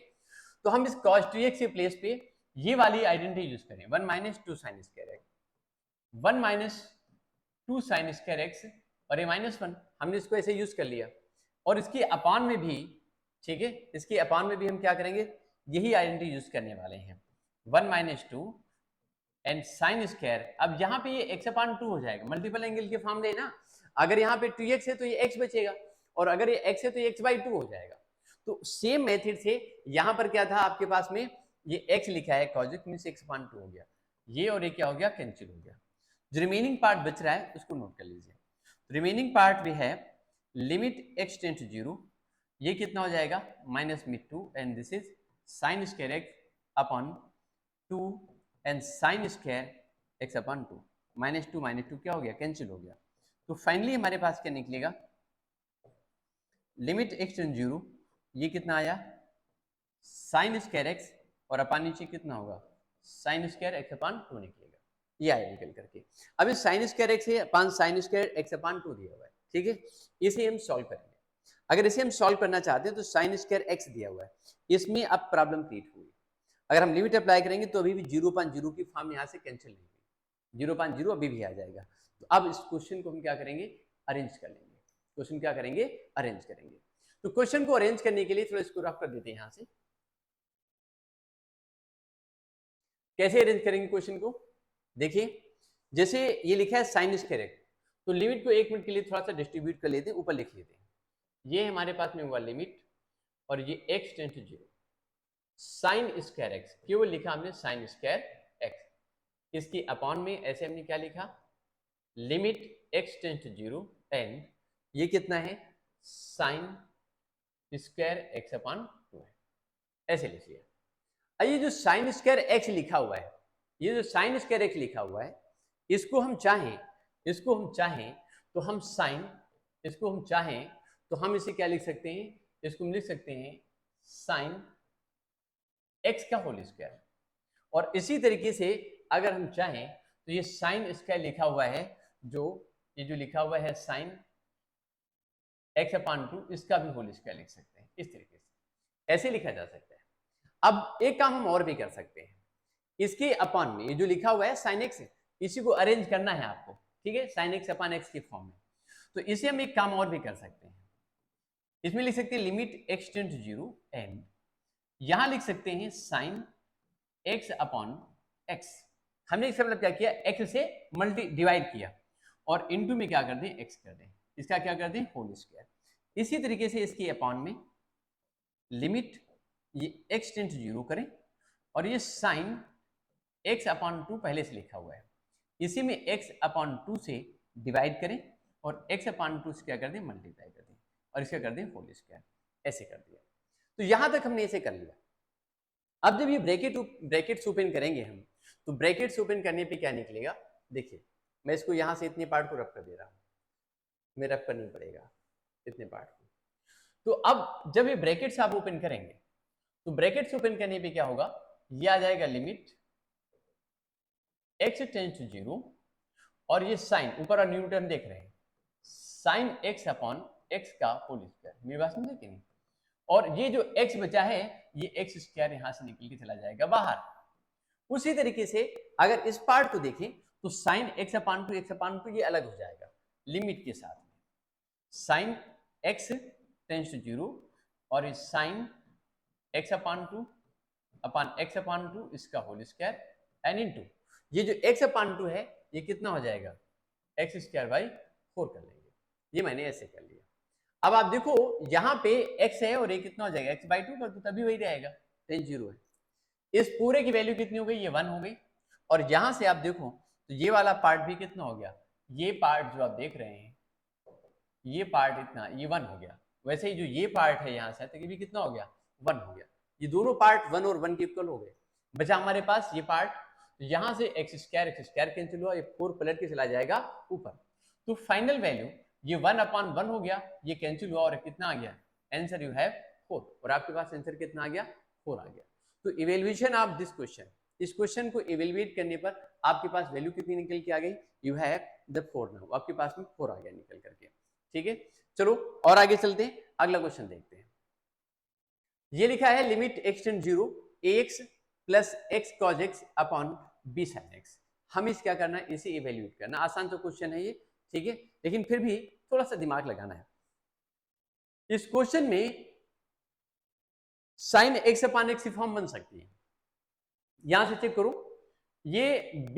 Speaker 1: तो हम इस cos 2x के प्लेस पे ये वाली आइडेंटिटी यूज करें, 1 minus 2 sine square x, 1 minus 2 sine square x और ये माइनस 1, हमने इसको ऐसे यूज कर लिया। और इसके अपान में भी, ठीक है, इसके अपान में भी हम क्या करेंगे, यही आइडेंटिटी यूज करने वाले हैं, 1 माइनस 2 एंड साइन स्क्वायर। अब यहाँ पे ये x अपान 2 हो जाएगा, मल्टीपल एंगल के फॉर्म में ना, अगर यहाँ पे 2x है तो ये x बचेगा, और अगर ये x है तो ये x/2 हो जाएगा। तो सेम मेथड से यहाँ पर क्या था आपके पास में, ये x लिखा है कॉजेक मींस x अपान 2 हो गया, ये और ये क्या हो गया, कैंसिल हो गया। जो रिमेनिंग पार्ट बच रहा है उसको नोट कर लीजिए। रिमेनिंग पार्ट भी है लिमिट x टेंड टू 0, ये कितना हो जाएगा, माइनस में 2 and this is sine square x upon 2 and sine square x upon 2, minus 2 क्या हो गया, कैंसिल हो गया। तो फाइनली हमारे पास क्या निकलेगा, लिमिट x टेंड 0, ये कितना आया, साइन स्क्वायर एक्स और अपॉन नीचे कितना होगा, साइन स्क्वायर एक्स अपॉन 2 निकलेगा, ये आया निकल करके। अब इस साइन स्क्वायर एक्स है upon sine square x upon 2 दिया हुआ है, ठीक है, इसे हम सॉल्व करेंगे। अगर इसे हम सॉल्व करना चाहते हैं तो साइन स्क्वायर एक्स दिया हुआ है, इसमें अब प्रॉब्लम क्रिएट हुई। अगर हम लिमिट अप्लाई करेंगे तो अभी भी 0.0 की फॉर्म यहाँ से कैंसिल नहीं हुई, 0.0 अभी भी आ जाएगा। तो अब इस क्वेश्चन को हम क्या करेंगे, अरेंज कर लेंगे। क्वेश्चन क्या करेंगे, अरेंज करेंगे। तो क्वेश्चन को अरेंज करने के लिए थोड़ा इसको रफ कर देते हैं यहाँ से। कैसे अरेंज करेंगे क्वेश्चन को, देखिए जैसे ये लिखा है साइन स्क्वायर एक्स, तो लिमिट को 1 मिनट के लिए थोड़ा सा डिस्ट्रीब्यूट कर लेते हैं, ऊपर लिख लेते हैं। ये हमारे पास में हुआ लिमिट, और ये x tend to 0 sine square x, केवल लिखा हमने साइन स्क्वायर एक्स, इसकी अपॉन में ऐसे हमने क्या लिखा, limit x tend to 0 and ये कितना है, साइन स्क्वायर एक्स अपॉन 2 है, ऐसे लिख लिया। ये जो साइन स्क्वायर एक्स लिखा हुआ है, ये जो साइन स्क्वायर एक्स लिखा हुआ है, इसको हम चाहें, तो हम साइन, इसको हम चाहें तो हम इसे क्या लिख सकते हैं, इसको हम लिख सकते हैं साइन एक्स का होल स्क्वायर। और इसी तरीके से अगर हम चाहें तो ये साइन स्क्वायर लिखा हुआ है, ये जो लिखा हुआ है साइन एक्स अपॉन 2, इसका भी होल स्क्वायर लिख सकते हैं, इस तरीके से ऐसे लिखा जा सकता है। अब एक काम हम और भी कर सकते हैं, इसके अपॉन में ये जो लिखा हुआ है साइन एक्स, इसी को अरेंज करना है आपको, ठीक है, साइन एक्स अपॉन एक्स की फॉर्म में। तो इसे हम एक काम और भी कर सकते हैं, इसमें लिख सकते हैं limit x tend to 0 and यहां लिख सकते हैं साइन x अपॉन x। हमने इसका मतलब क्या किया, x से मल्टी डिवाइड किया और इनटू में क्या कर दें, x कर दें, इसका क्या कर दें, होल स्क्वायर। इसी तरीके से इसके अपॉन में लिमिट ये x टेंड टू 0 करें और ये साइन x अपॉन 2 पहले से लिखा हुआ है, इसी में x अपॉन 2 से डिवाइड करें और x अपॉन 2 से क्या कर दें, मल्टीप्लाई कर दें और इसका कर दें होल स्क्वायर, ऐसे कर दिया। तो यहां तक हमने ऐसे कर लिया। अब जब ये ब्रैकेट्स ओपन करेंगे हम, तो ब्रैकेट्स ओपन करने पे क्या निकलेगा, देखिए मैं इसको यहां से इतने पार्ट को रख कर दे रहा हूं, मैं रख कर नहीं पड़ेगा इतने पार्ट को। तो अब जब ये ब्रैकेट्स आप ओपन करेंगे तो ब्रैकेट्स ओपन करने पे क्या होगा, ये आ जाएगा लिमिट x टेंड्स टू 0 और ये साइन ऊपर और न्यूटन देख रहे हैं, साइन x अपॉन x का होल स्क्वायर। मेरी बात समझे कि नहीं? और ये जो x बचा है ये x स्क्वायर यहां से निकल के चला जाएगा बाहर। उसी तरीके से अगर इस पार्ट को देखें तो साइन x अपॉन 2 ये अलग हो जाएगा लिमिट के साथ में, साइन x टेंड्स टू 0 और इस sine x upon 2 upon x upon 2 इसका होल स्क्वायर एन इनटू ये जो x अपॉन 2 है ये कितना हो जाएगा x स्क्वायर बाई 4 कर लेंगे। ये मैंने ऐसे कर लिया। अब आप देखो यहाँ पे x है और ये कितना हो जाएगा x बाई 2 कर दो तभी वही रहेगा, टेन 0 है। इस पूरे की वैल्यू कितनी हो गई, ये 1 हो गई। और यहां से आप देखो तो ये वाला पार्ट भी कितना हो गया, ये पार्ट जो आप देख रहे हैं ये पार्ट इतना, ये 1 हो गया। वैसे ही जो ये पार्ट है यहाँ से तो ये भी कितना हो गया, 1 हो गया। ये दोनों पार्ट 1 और 1 के इक्वल हो गए। बचा हमारे पास ये पार्ट, यहाँ से एक्स स्क्वायर कैंसिल हुआ, ये 4 पलट के चला जाएगा ऊपर। तो फाइनल वैल्यू ये 1 अपॉन 1 हो गया, ये कैंसिल हुआ और कितना आ गया, आंसर यू हैव 4। और आपके पास आंसर कितना आ गया, 4 आ गया। तो इवेल्युएशन ऑफ दिस क्वेश्चन, इस क्वेश्चन को इवेल्युएट करने पर आपके पास वैल्यू कितनी निकल के आ गई, यू हैव द 4 नाउ, आपके पास में 4 आ गया निकल करके। ठीक है, चलो और आगे चलते हैं, अगला क्वेश्चन देखते हैं। ये लिखा है limit x tend 0 ax plus x cos x upon b sin x। हम इस क्या करना है, इसे इवेल्युएट करना। आसान तो क्वेश्चन है ये, ठीक है, लेकिन फिर भी थोड़ा सा दिमाग लगाना है। इस क्वेश्चन में साइन x अपॉन x की फॉर्म बन सकती है। यहां से चेक करो, ये b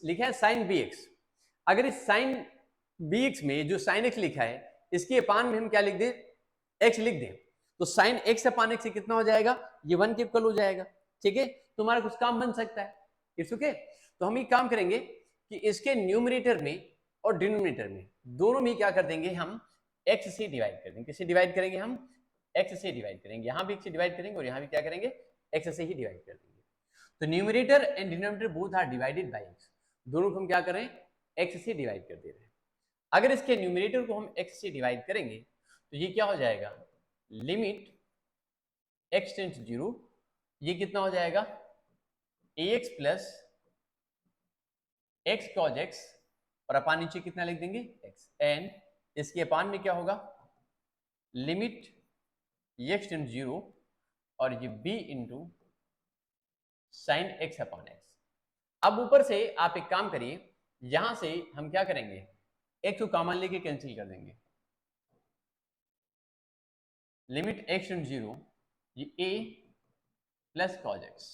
Speaker 1: लिखा है साइन bx। अगर इस साइन bx में जो साइन x लिखा है इसके अपान में हम क्या लिख दें, x लिख दें, तो साइन x अपान x कितना हो जाएगा, ये 1 के इक्वल हो जाएगा। ठीक है, तुम्हारा कुछ काम बन सकता है। It's okay. तो हम ये काम करेंगे कि इसके न्यूमरेटर में और डिनोमिनेटर में दोनों में क्या कर देंगे, हम x से डिवाइड कर देंगे। किससे डिवाइड करेंगे, हम x से डिवाइड करेंगे। यहां भी x से डिवाइड करेंगे और यहां भी क्या करेंगे, x से ही डिवाइड कर देंगे। तो numerator and denominator both are divided by x, दोनों को हम क्या कर रहे हैं, x से डिवाइड कर दे रहे हैं। अगर इसके न्यूमरेटर को हम x से डिवाइड करेंगे तो ये क्या हो जाएगा, लिमिट x टेंड्स 0, ये कितना हो जाएगा ax plus x cos x और अपान नीचे कितना लिख देंगे x, एंड इसके अपान में क्या होगा, लिमिट x टेंड्स 0 और ये b into sine x upon x। अब ऊपर से आप एक काम करिए, यहां से हम क्या करेंगे, x को कॉमन लेके कैंसिल कर देंगे। लिमिट x टेंड्स 0 ये a प्लस कॉज x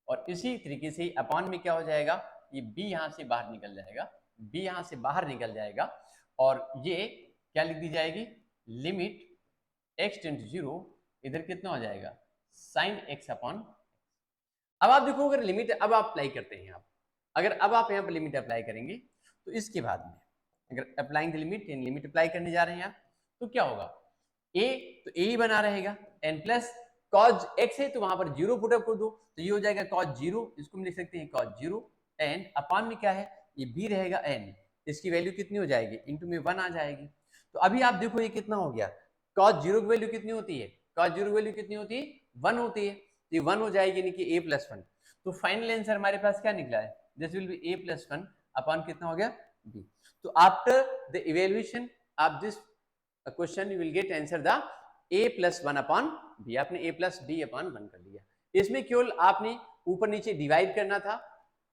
Speaker 1: और इसी तरीके से अपॉन में क्या हो जाएगा, ये b यहां से बाहर निकल जाएगा, b यहां से बाहर निकल जाएगा और ये क्या लिख दी जाएगी, लिमिट x टेंड्स 0 इधर कितना हो जाएगा साइन x अपॉन। अब आप देखो अगर लिमिट अब आप अप्लाई करते हैं, आप अगर अब आप यहाँ पर लिमिट अप्लाई करेंगे तो इसके बाद में अगर applying the limit, limit apply करने जा रहे हैं आप, तो क्या होगा, a तो a ही बना रहेगा, n प्लस cos x है तो वहां पर 0 पुट अप कर दो तो ये हो जाएगा cos 0, इसको हम लिख सकते हैं cos 0, एंड अपान में क्या है, ये b रहेगा n, इसकी वैल्यू कितनी हो जाएगी, इंटू में 1 आ जाएगी। तो अभी आप देखो ये कितना हो गया, cos 0 की वैल्यू कितनी होती है, cos 0 की वैल्यू कितनी होती है, 1 होती है, तो ये 1 हो जाएगी यानी कि a प्लस 1। तो फाइनल आंसर हमारे पास क्या निकला है, this will B a plus 1 upon कितना हो गया b। तो after the evaluation of this question you will get answer the a plus 1 upon b। आपने a प्लस b अपॉन 1 कर लिया। इसमें केवल आपने ऊपर नीचे डिवाइड करना था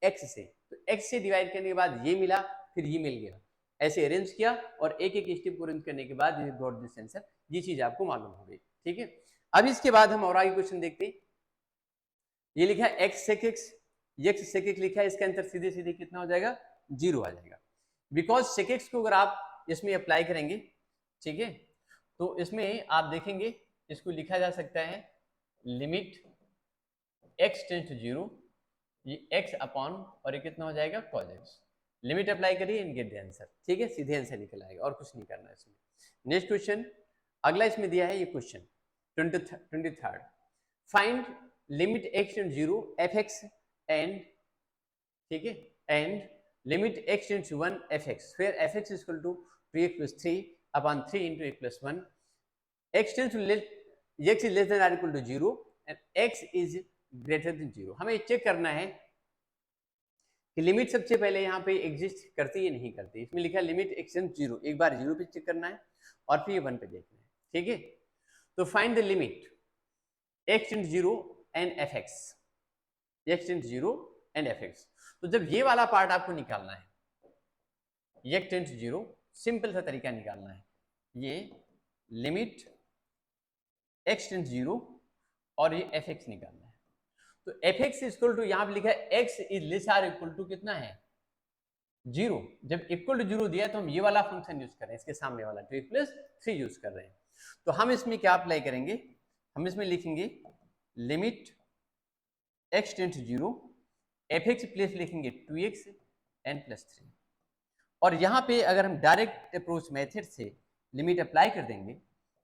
Speaker 1: x से, तो x से डिवाइड करने के बाद ये मिला, फिर ये मिल गया, ऐसे अरेंज किया और एक एक स्टेप को अरेंज करने के बाद ये गॉट दिस आंसर, ये चीज आपको मालूम हो गई। ठीक है, अब इसके बाद हम और आगे क्वेश्चन देखते हैं। ये लिखा है x sec x, ये x sec x लिखा है, इसका आंसर सीधे सीधे कितना हो जाएगा, 0 आ जाएगा। बिकॉज sec x को अगर आप इसमें अप्लाई करेंगे, ठीक है, तो इसमें आप देखेंगे इसको लिखा जा सकता है लिमिट x टेंड्स टू 0, ये x अपॉन और ये कितना हो जाएगा cos x। लिमिट अप्लाई करिए एंड गेट द आंसर। ठीक है, सीधे आंसर निकल आएगा और कुछ नहीं करना इसमें। नेक्स्ट क्वेश्चन, अगला इसमें दिया है ये question 23rd, find limit x tends 0 fx and, ठीक है, and limit x tends to 1 fx, फिर fx is equal to 2x plus 3 upon 3 into x plus 1, x tends to x is less than or equal to 0 and x is greater than 0। हमें check करना है कि limit सबसे पहले यहाँ पे exist करती है नहीं करती। इसमें लिखा है लिमिट x टेंड्स 0, एक बार 0 पे चेक करना है और फिर 1 पे देखना है। ठीक है, तो find the limit x tends 0 and fx, x tends 0 and fx। तो जब ये वाला पार्ट आपको निकालना है, x टेंड्स 0, सिंपल सा तरीका निकालना है, ये लिमिट x टेंड्स 0 और ये fx निकालना है। तो एफ एक्स इक्वल टू यहाँ पे लिखा है x is less or equal to कितना है 0। जब इक्वल टू 0 दिया तो हम ये वाला फंक्शन यूज कर रहे हैं, इसके सामने वाला 2x+3 यूज कर रहे हैं। तो हम इसमें क्या अप्लाई करेंगे, हम इसमें लिखेंगे limit x tends to 0 f x place लिखेंगे 2x n+3। और यहाँ पे अगर हम डायरेक्ट अप्रोच मेथड से लिमिट अप्लाई कर देंगे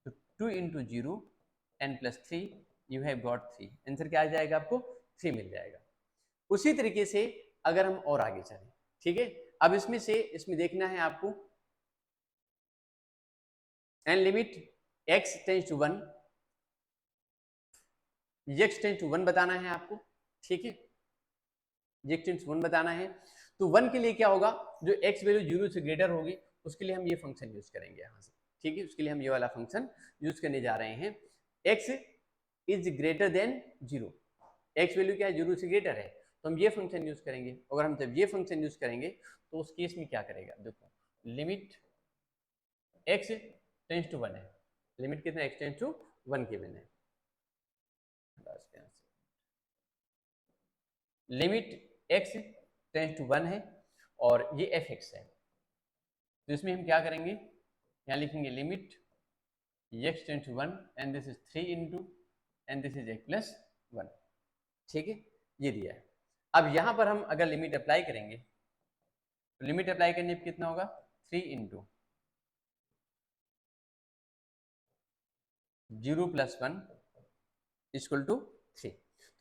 Speaker 1: तो 2 × 0 n+3 you have got 3। Answer क्या आ जाएगा आपको 3 मिल जाएगा। उसी तरीके से अगर हम और आगे चलें, ठीक है, अब इसमें देखना है आपको and limit x tends to 1, x tends to 1 बताना है आपको, ठीक है, x टेंड्स टू 1 बताना है। तो 1 के लिए क्या होगा, जो x वैल्यू 0 से ग्रेटर होगी उसके लिए हम ये फंक्शन यूज करेंगे यहाँ से, ठीक है, उसके लिए हम ये वाला फंक्शन यूज करने जा रहे हैं। x is greater than 0, x value क्या है 0 से ग्रेटर है, तो हम ये फंक्शन यूज करेंगे। अगर हम जब ये फंक्शन यूज करेंगे तो उस केस में क्या करेगा, देखो लिमिट x टेंड्स टू 1 है, लिमिट कितना x टेंड्स टू 1 के बिना है, लिमिट x टेंड्स टू 1 है और ये एफ एक्स है। तो इसमें हम क्या करेंगे, यहाँ लिखेंगे limit x tends to 1 and this is 3 × and this is x+1, ठीक है, ये दिया है। अब यहाँ पर हम अगर लिमिट अप्लाई करेंगे तो लिमिट अप्लाई करने पर कितना होगा 3 × 0 + 1 = 3।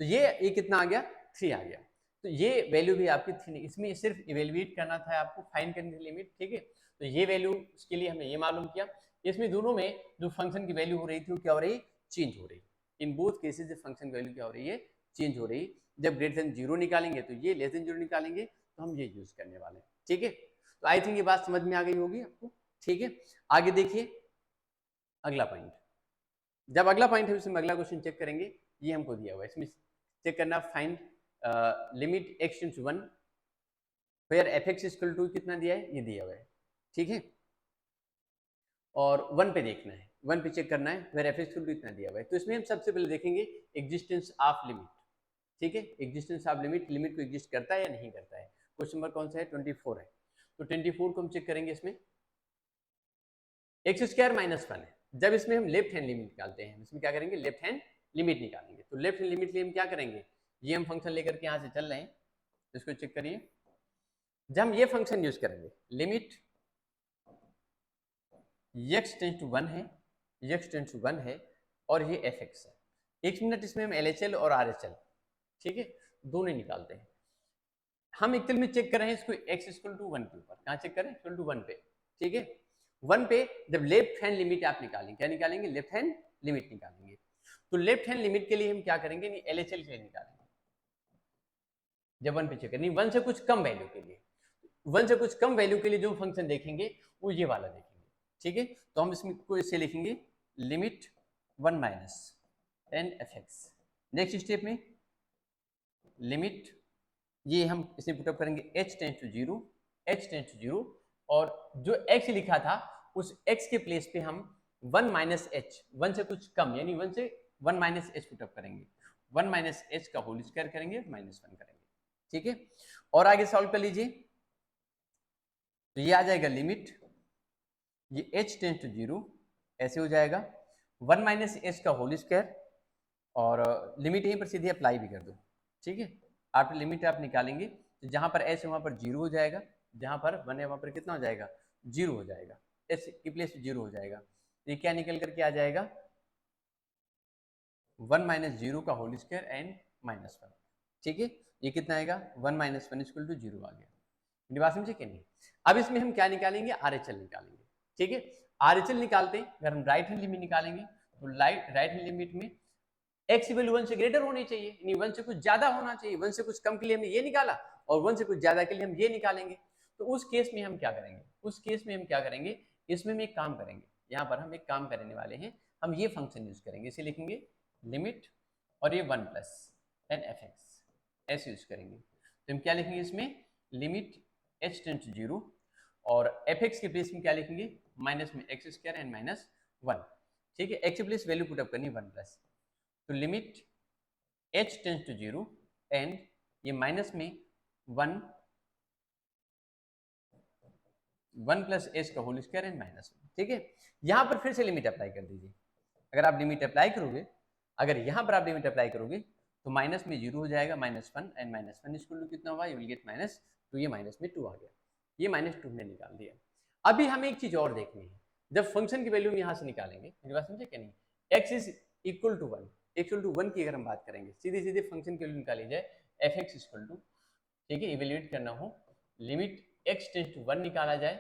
Speaker 1: तो ये कितना आ गया 3 आ गया। तो ये वैल्यू भी आपकी 3, इसमें सिर्फ इवेल्युएट करना था आपको, फाइंड करने की लिमिट, ठीक है। तो ये वैल्यू उसके लिए हमने ये मालूम किया। इसमें दोनों में जो फंक्शन की वैल्यू हो रही थी वो क्या हो रही, चेंज हो रही। इन बोथ केसेस फंक्शन की वैल्यू क्या हो रही है, चेंज हो रही। जब ग्रेटर देन 0 निकालेंगे तो ये, लेस देन 0 निकालेंगे तो हम ये यूज करने वाले हैं, ठीक है। तो आई थिंक ये बात समझ में आ गई होगी आपको, ठीक है। आगे देखिए अगला पॉइंट, जब अगला पॉइंट है उसमें अगला क्वेश्चन चेक करेंगे, ये हमको दिया हुआ है, इसमें चेक करना find limit x tends to 1 where f x equal to कितना दिया है, ये दिया हुआ है, ठीक है। और 1 पे देखना है, 1 पे चेक करना है where f x equal to इतना दिया हुआ है। तो इसमें हम सबसे पहले देखेंगे एग्जिस्टेंस ऑफ लिमिट, ठीक है, एग्जिस्टेंस ऑफ लिमिट, लिमिट को एग्जिस्ट करता है या नहीं करता है। क्वेश्चन नंबर कौन सा है 24 है। तो 24 को हम चेक करेंगे, इसमें x² - 1 है। जब इसमें हम लेफ्ट हैंड लिमिट निकालते हैं, इसमें क्या करेंगे लेफ्ट हैंड लिमिट निकालेंगे। तो लेफ्ट हैंड लिमिट के लिए हम क्या करेंगे, ये हम फंक्शन लेकर के यहाँ से चल रहे हैं, इसको चेक करिए। जब हम ये फंक्शन यूज करेंगे लिमिट x टेंड्स टू 1 है, x टेंड्स टू 1 है और ये एफ एक्स है। एक मिनट इसमें हम LHL और RHL, ठीक है, दोनों निकालते हैं। हम एक्चुअल में चेक कर रहे हैं इसको x = 1 के ऊपर, कहाँ चेक करें = 1 पे, ठीक है। 1 पे जब लेफ्ट हैंड लिमिट आप निकालेंगे, क्या निकालेंगे, लेफ्ट हैंड लिमिट निकालेंगे। तो लेफ्ट हैंड लिमिट के लिए हम क्या करेंगे, LHL के लिए निकालेंगे। जब 1 पे चेक करें, 1 से कुछ कम वैल्यू के लिए, 1 से कुछ कम वैल्यू के लिए जो फंक्शन देखेंगे वो ये वाला देखेंगे, ठीक है। तो हम इसमें को इससे लिखेंगे limit 1 - 10 f x. Next step में लिमिट, ये हम इसे पुटअप करेंगे h tends to 0, h tends to 0 और जो x लिखा था उस x के प्लेस पे हम 1 - h, 1 से कुछ कम यानी 1 से 1 - h पुटअप करेंगे, 1 - h का होल स्क्वायर करेंगे, -1 करेंगे, ठीक है। और आगे सॉल्व कर लीजिए, तो ये आ जाएगा लिमिट, ये h टेंड्स टू 0 ऐसे हो जाएगा, 1 - h का होल स्क्वायर और लिमिट यहीं पर सीधे अप्लाई भी कर दो, ठीक है। आफ्टर लिमिट आप निकालेंगे तो जहां पर h है वहां पर 0 हो जाएगा, जहां पर 1 है वहां पर कितना हो जाएगा 0 हो जाएगा, h की प्लेस 0 हो जाएगा। ये क्या निकल करके आ जाएगा 1 - 0 का होल स्क्वायर एंड -1, ठीक है। ये कितना आएगा 1 - 1 = 0 आ गया। मेरी बात समझे कि नहीं। अब इसमें हम क्या निकालेंगे, RHL निकालेंगे, ठीक है। RHL निकालते हैं, अगर हम राइट हैंड लिमिट निकालेंगे तो राइट हैंड लिमिट में x की वैल्यू 1 से ग्रेटर होनी चाहिए, यानी 1 से कुछ ज्यादा होना चाहिए। 1 से कुछ कम के लिए हमने ये निकाला और 1 से कुछ ज्यादा के लिए हम ये निकालेंगे। तो उस केस में हम क्या करेंगे, उस केस में हम क्या करेंगे, इसमें हम एक काम करेंगे, यहाँ पर हम एक काम करने वाले हैं, हम ये फंक्शन यूज करेंगे, इसे लिखेंगे लिमिट और ये 1 + 10 एफ एक्स ऐसे यूज करेंगे। तो हम क्या लिखेंगे इसमें लिमिट h टेंड्स टू 0 और एफ एक्स के प्लेस में क्या लिखेंगे माइनस में x² एंड -1, ठीक है। x की प्लेस वैल्यू पुटअप करनी 1+, तो limit h tends to 0 and ये माइनस में 1 प्लस एच का होल स्क्वायर एंड माइनस 1, ठीक है। यहाँ पर फिर से लिमिट अप्लाई कर दीजिए। अगर आप लिमिट अप्लाई करोगे, अगर यहाँ पर आप लिमिट अप्लाई करोगे तो माइनस में 0 हो जाएगा, -1 एंड -1 इक्वल टू कितना हुआ, यू विल गेट -2, ये माइनस में 2 आ गया, ये -2 हमने निकाल दिया। अभी हमें एक चीज और देखनी है, जब फंक्शन की वैल्यू हम यहाँ से निकालेंगे, मेरी बात समझे क्या नहीं, x is equal to 1, x = 1 की अगर हम बात करेंगे, सीधे सीधे फंक्शन की वैल्यू निकाली जाए, f(x) इक्वल टू, ठीक है, इवेल्युएट करना हो, लिमिट x टेंस टू 1 निकाला जाए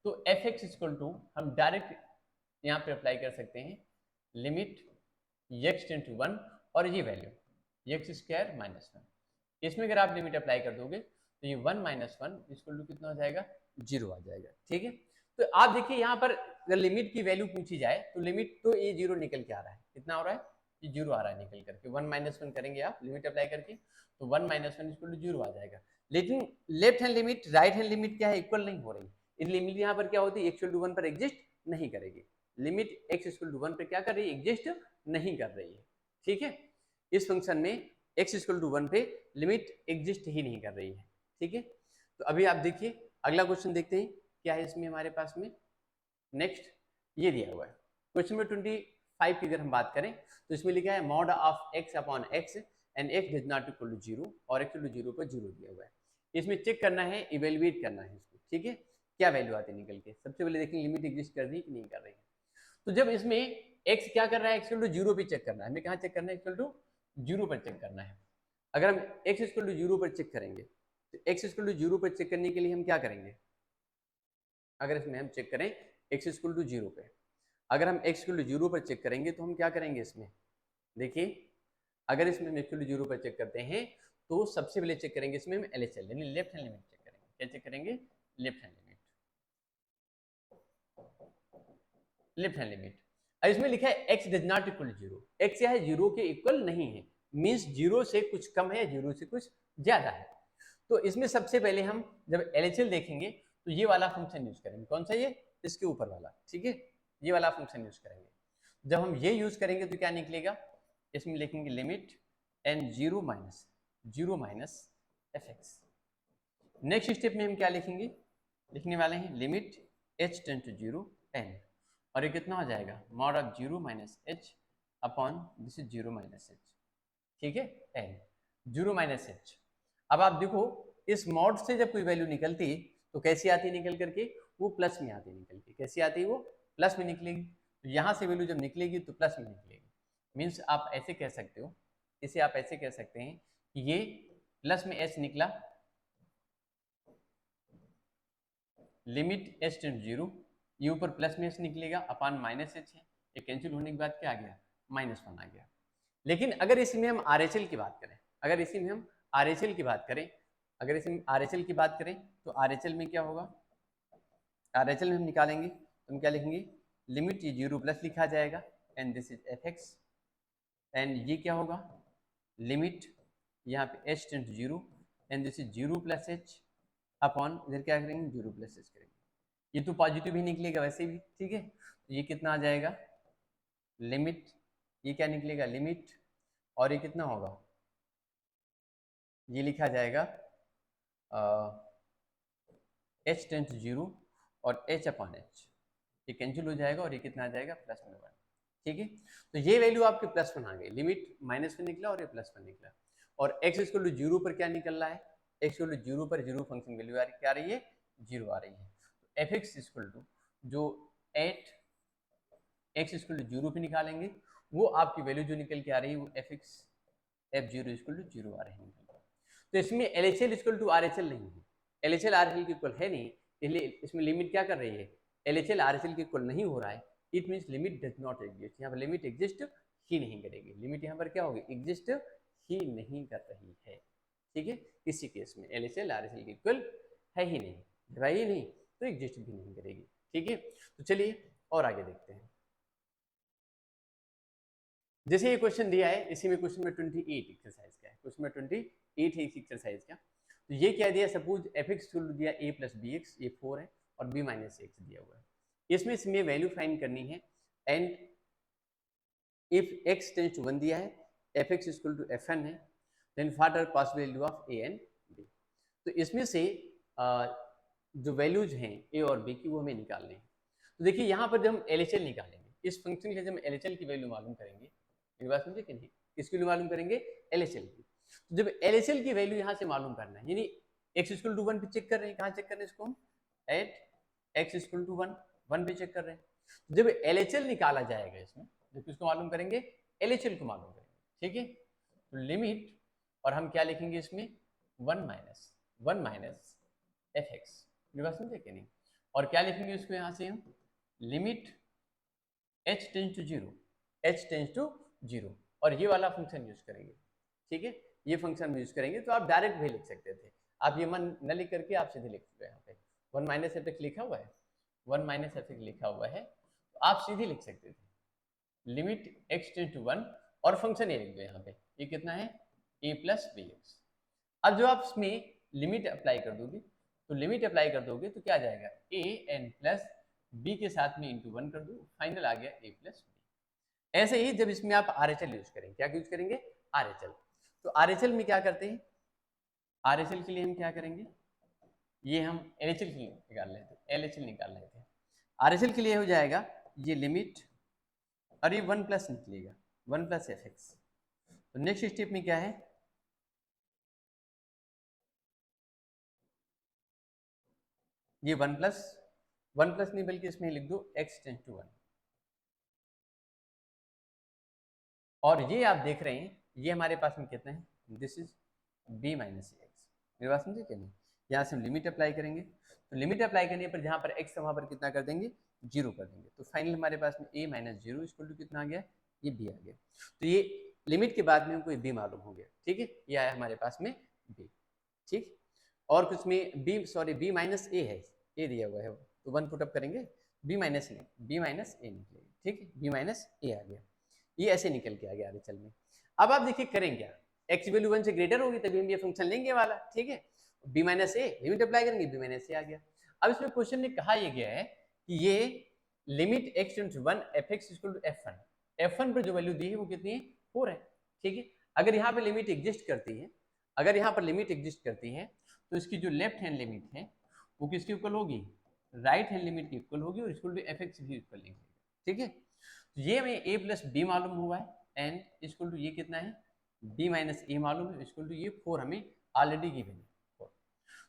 Speaker 1: तो f(x) इक्वल टू हम डायरेक्ट यहाँ पे अप्लाई कर सकते हैं लिमिट x टेंस टू 1 और ये वैल्यू x स्क्वायर -1, इसमें अगर आप लिमिट अप्लाई कर दोगे तो ये 1 - 1 इक्वल टू कितना हो जाएगा, 0 आ जाएगा, ठीक है। तो आप देखिए यहाँ पर अगर लिमिट की वैल्यू पूछी जाए तो लिमिट तो ये 0 निकल के आ रहा है, कितना हो रहा है, ये 0 आ रहा है निकल करके, 1 - 1 करेंगे आप लिमिट अप्लाई करके तो 1 - 1 इक्वल टू 0 आ जाएगा। लेकिन left hand limit right hand limit क्या है, इक्वल नहीं हो रही, इस लिमिट यहाँ पर क्या होती है, x = 1 पर एग्जिस्ट नहीं करेगी, लिमिट x = 1 पर क्या कर रही है, एग्जिस्ट नहीं कर रही है, ठीक है। इस फंक्शन में x = 1 पे लिमिट एग्जिस्ट ही नहीं कर रही है, ठीक है। तो अभी आप देखिए अगला क्वेश्चन देखते हैं क्या है इसमें हमारे पास में। नेक्स्ट ये दिया हुआ है क्वेश्चन में 25 की अगर हम बात करें तो इसमें लिखा है mod of x upon x and x does not equal to 0 और x = 0 पर 0 दिया हुआ है। इसमें चेक करना है, इवेल्युएट करना है इसको, ठीक है, क्या वैल्यू आती है निकल के। सबसे पहले देखेंगे लिमिट एग्जिस्ट कर रही है कि नहीं कर रही है। तो जब इसमें x क्या कर रहा है, x = 0 पे चेक करना है, हमें कहाँ चेक करना है, x = 0 पर चेक करना है। अगर हम x = 0 पर चेक करेंगे तो x = 0 पर चेक करने के लिए हम क्या करेंगे, अगर इसमें हम चेक करें x = 0 पे, अगर हम x = 0 पर चेक करेंगे तो हम क्या करेंगे इसमें, देखिए अगर इसमें हम x = 0 पर चेक करते हैं तो सबसे पहले चेक करेंगे इसमें हम LHL यानी लेफ्ट हैंड लिमिट चेक करेंगे। क्या चेक करेंगे, left hand limit, left hand limit. अब इसमें लिखा है x does not equal 0, x क्या है, 0 के इक्वल नहीं है, मींस 0 से कुछ कम है, 0 से कुछ ज्यादा है। तो इसमें सबसे पहले हम जब LHL देखेंगे तो ये वाला फंक्शन यूज करेंगे, कौन सा, ये इसके ऊपर वाला, ठीक है, ये वाला फंक्शन यूज करेंगे। जब हम ये यूज करेंगे तो क्या निकलेगा, इसमें लिखेंगे limit n 0 minus fx। Next step में हम क्या लिखेंगे, लिखने वाले हैं limit h tend to 0 n और ये कितना हो जाएगा, mod of 0 minus h upon this is 0 minus h, ठीक है, n 0 माइनस h। अब आप देखो इस मॉड से जब कोई वैल्यू निकलती है तो कैसी आती है निकल करके, वो प्लस में आती है निकल के, कैसी आती है, वो प्लस में निकलेगी। तो यहाँ से वैल्यू जब निकलेगी तो प्लस में निकलेगी, मीन्स आप ऐसे कह सकते हो, इसे आप ऐसे कह सकते हैं कि ये प्लस में h निकला, लिमिट h टेंड 0, ये ऊपर प्लस में h निकलेगा अपॉन माइनस h है, ये कैंसिल होने के बाद क्या आ गया, -1 आ गया। लेकिन अगर इसमें हम RHL की बात करें, अगर इसी में हम RHL की बात करें, अगर इसमें RHL की बात करें तो RHL में क्या होगा, RHL में हम निकालेंगे तो हम क्या लिखेंगे, लिमिट ये 0 प्लस लिखा जाएगा and this is fx and ये क्या होगा, लिमिट यहाँ पे h tend to 0 and this is 0 plus h upon इधर क्या करेंगे, 0 प्लस h करेंगे, ये तो पॉजिटिव ही निकलेगा वैसे भी, ठीक है। तो ये कितना आ जाएगा, लिमिट ये क्या निकलेगा, लिमिट और ये कितना होगा, ये लिखा जाएगा h टेंड टू 0 और h अपॉन h, ये कैंसिल हो जाएगा और ये कितना आ जाएगा, +1, ठीक है। तो ये वैल्यू आपके +1 आ गई, लिमिट -1 निकला और ये +1 निकला। और x = 0 पर क्या निकल रहा है, x = 0 पर 0 फंक्शन वैल्यू क्या आ रही है, 0 आ रही है। तो fx = जो 8 x = 0 पे निकालेंगे वो आपकी वैल्यू जो निकल के आ रही है वो f(0) = 0 आ रही है। तो इसमें LHL = RHL नहीं है, LHL RHL के इक्वल है नहीं, इसलिए इसमें लिमिट क्या कर रही है, LHL RHL के इक्वल नहीं हो रहा है, it means limit does not exist, यहाँ पर लिमिट एग्जिस्ट ही नहीं करेगी, लिमिट यहाँ पर क्या होगी, एग्जिस्ट ही नहीं कर रही है, ठीक है। इसी केस में LHL RHL के इक्वल है ही नहीं, जब है ही नहीं तो एग्जिस्ट भी नहीं करेगी, ठीक है। तो चलिए और आगे देखते हैं। जैसे ये क्वेश्चन दिया है इसी में क्वेश्चन में 28 एक्सरसाइज का है, क्वेश्चन में 28 है इस एक्सरसाइज का। तो ये क्या दिया, सपोज fx दिया a + bx, ये 4 है और b - x दिया हुआ है, इसमें वैल्यू फाइंड करनी है and if x tends to 1 दिया है f x equal to f n है, then find out possible value of a and b. तो इसमें से जो वैल्यूज हैं ए और बी की वो हमें निकालने हैं। तो देखिए यहाँ पर जब हम LHL निकालेंगे, इस फंक्शन के लिए जब हम LHL की वैल्यू मालूम करेंगे, मेरी बात समझे कि नहीं, किसकी वैल्यू मालूम करेंगे, LHL की। तो जब LHL की वैल्यू यहाँ से मालूम करना है, यानी x इक्वल टू 1 पे चेक कर रहे हैं, कहाँ चेक कर रहे हैं इसको हम, एट x इक्वल टू 1 पे चेक कर रहे हैं। जब LHL निकाला जाएगा इसमें, जब किसको मालूम करेंगे, LHL को मालूम करेंगे, ठीक है। तो लिमिट, और हम क्या लिखेंगे इसमें, 1 माइनस एफ एक्स, मेरी बात समझे कि नहीं, और क्या लिखेंगे इसको यहाँ से हम, लिमिट h टेंस टू 0, और ये वाला फंक्शन यूज करेंगे, ठीक है, ये फंक्शन यूज करेंगे। तो आप डायरेक्ट भी लिख सकते थे, आप ये मन न लिख करके आप सीधे लिख चुके हैं। यहाँ पे 1 माइनस एफ एक्स लिखा हुआ है, 1 माइनस एफ एक्स लिखा हुआ है, तो आप सीधे लिख सकते थे लिमिट x टेंस टू 1, और फंक्शन ये लिख दो यहाँ पे, ये कितना है, a प्लस बी एक्स। अब जो आप इसमें लिमिट अप्लाई कर दोगे, तो लिमिट अप्लाई कर दोगे तो क्या आ जाएगा, a n प्लस b के साथ में इंटू 1 कर दो, फाइनल आ गया a प्लस बी। ऐसे ही जब इसमें आप RHL यूज करेंगे, क्या यूज करेंगे, RHL। तो RHL में क्या करते हैं, RHL के लिए हम क्या करेंगे, ये हम LHL के लिए निकाल रहे थे, LHL निकाल रहे थे। RHL के लिए हो जाएगा ये लिमिट, और ये 1 प्लस निकलेगा, 1 प्लस एफ एक्स। तो नेक्स्ट स्टेप में क्या है, ये 1 प्लस नहीं बल्कि इसमें लिख दो x टेंस टू 1, और ये आप देख रहे हैं ये हमारे पास में कितना है, this is b minus x. मेरी बात समझे क्या नहीं, यहाँ से हम लिमिट अप्लाई करेंगे, तो लिमिट अप्लाई करने पर जहाँ पर x है वहाँ पर कितना कर देंगे, 0 कर देंगे। तो फाइनल हमारे पास में a माइनस 0 इक्वल टू कितना आ गया, ये b आ गया। तो ये लिमिट के बाद में हमको b मालूम हो गया, ठीक है, ये आया हमारे पास में b, ठीक। और कुछ में b माइनस a है, a दिया हुआ है, तो 1 पुट अप करेंगे, b माइनस a निकलेगा, ठीक है, b माइनस a आ गया, ये ऐसे निकल के आ गया RHL में। अब आप देखिए करें क्या, x वैल्यू 1 से ग्रेटर होगी तभी हम ये फंक्शन लेंगे वाला, ठीक है, b minus a limit apply करेंगे, b माइनस a आ गया। अब इसमें क्वेश्चन में कहा यह गया है कि ये limit x tends to 1 f x equal to f1, f1 पर जो वैल्यू दी है वो कितनी है, 4 है, ठीक है। अगर यहाँ पे लिमिट एग्जिस्ट करती है, अगर यहाँ पर लिमिट एग्जिस्ट करती है, तो इसकी जो लेफ्ट हैंड लिमिट है वो किसकी इक्वल होगी, राइट हैंड लिमिट की इक्वल होगी, और इक्वल टू एफ एक्स भी इक्वल लिखेंगे, ठीक है। ये हमें a प्लस बी मालूम हुआ है, एंड इक्वल टू ये कितना है, b माइनस ए मालूम है, इक्वल टू ये 4 हमें ऑलरेडी गिवन है 4।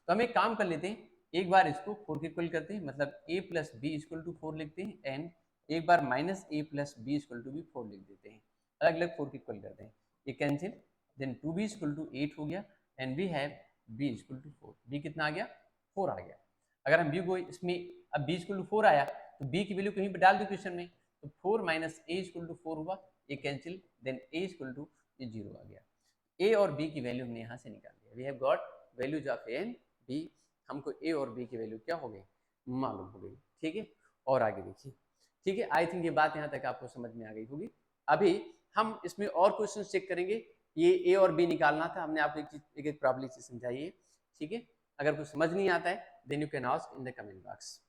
Speaker 1: तो हम एक काम कर लेते हैं, एक बार इसको 4 के इक्वल करते हैं, मतलब a plus b equal to 4 लिखते हैं, एंड एक बार minus a plus b equal to भी 4 लिख देते हैं, अलग अलग 4 के इक्वल करते हैं, ये cancel, then 2b equal to 8 हो गया, and we have b equal to 4, b कितना आ गया, 4 आ गया। अगर हम b को इसमें, अब b इक्वल टू 4 आया तो b की वैल्यू कहीं पर डाल दो क्वेश्चन में, तो 4 माइनस a इक्वल टू 4 हुआ, ये cancel, then a equal to ये 0 आ गया। a और b की वैल्यू हमने यहाँ से निकाल दिया, we have got values of a and b, हमको a और b की वैल्यू क्या हो गई, मालूम हो गई, ठीक है। और आगे देखिए, ठीक है, आई थिंक ये बात यहाँ तक आपको समझ में आ गई होगी। अभी हम इसमें और क्वेश्चन चेक करेंगे, ये a और b निकालना था, हमने आपको एक एक प्रॉब्लम से समझाई है, ठीक है। अगर कुछ समझ नहीं आता है then you can ask in the comment box.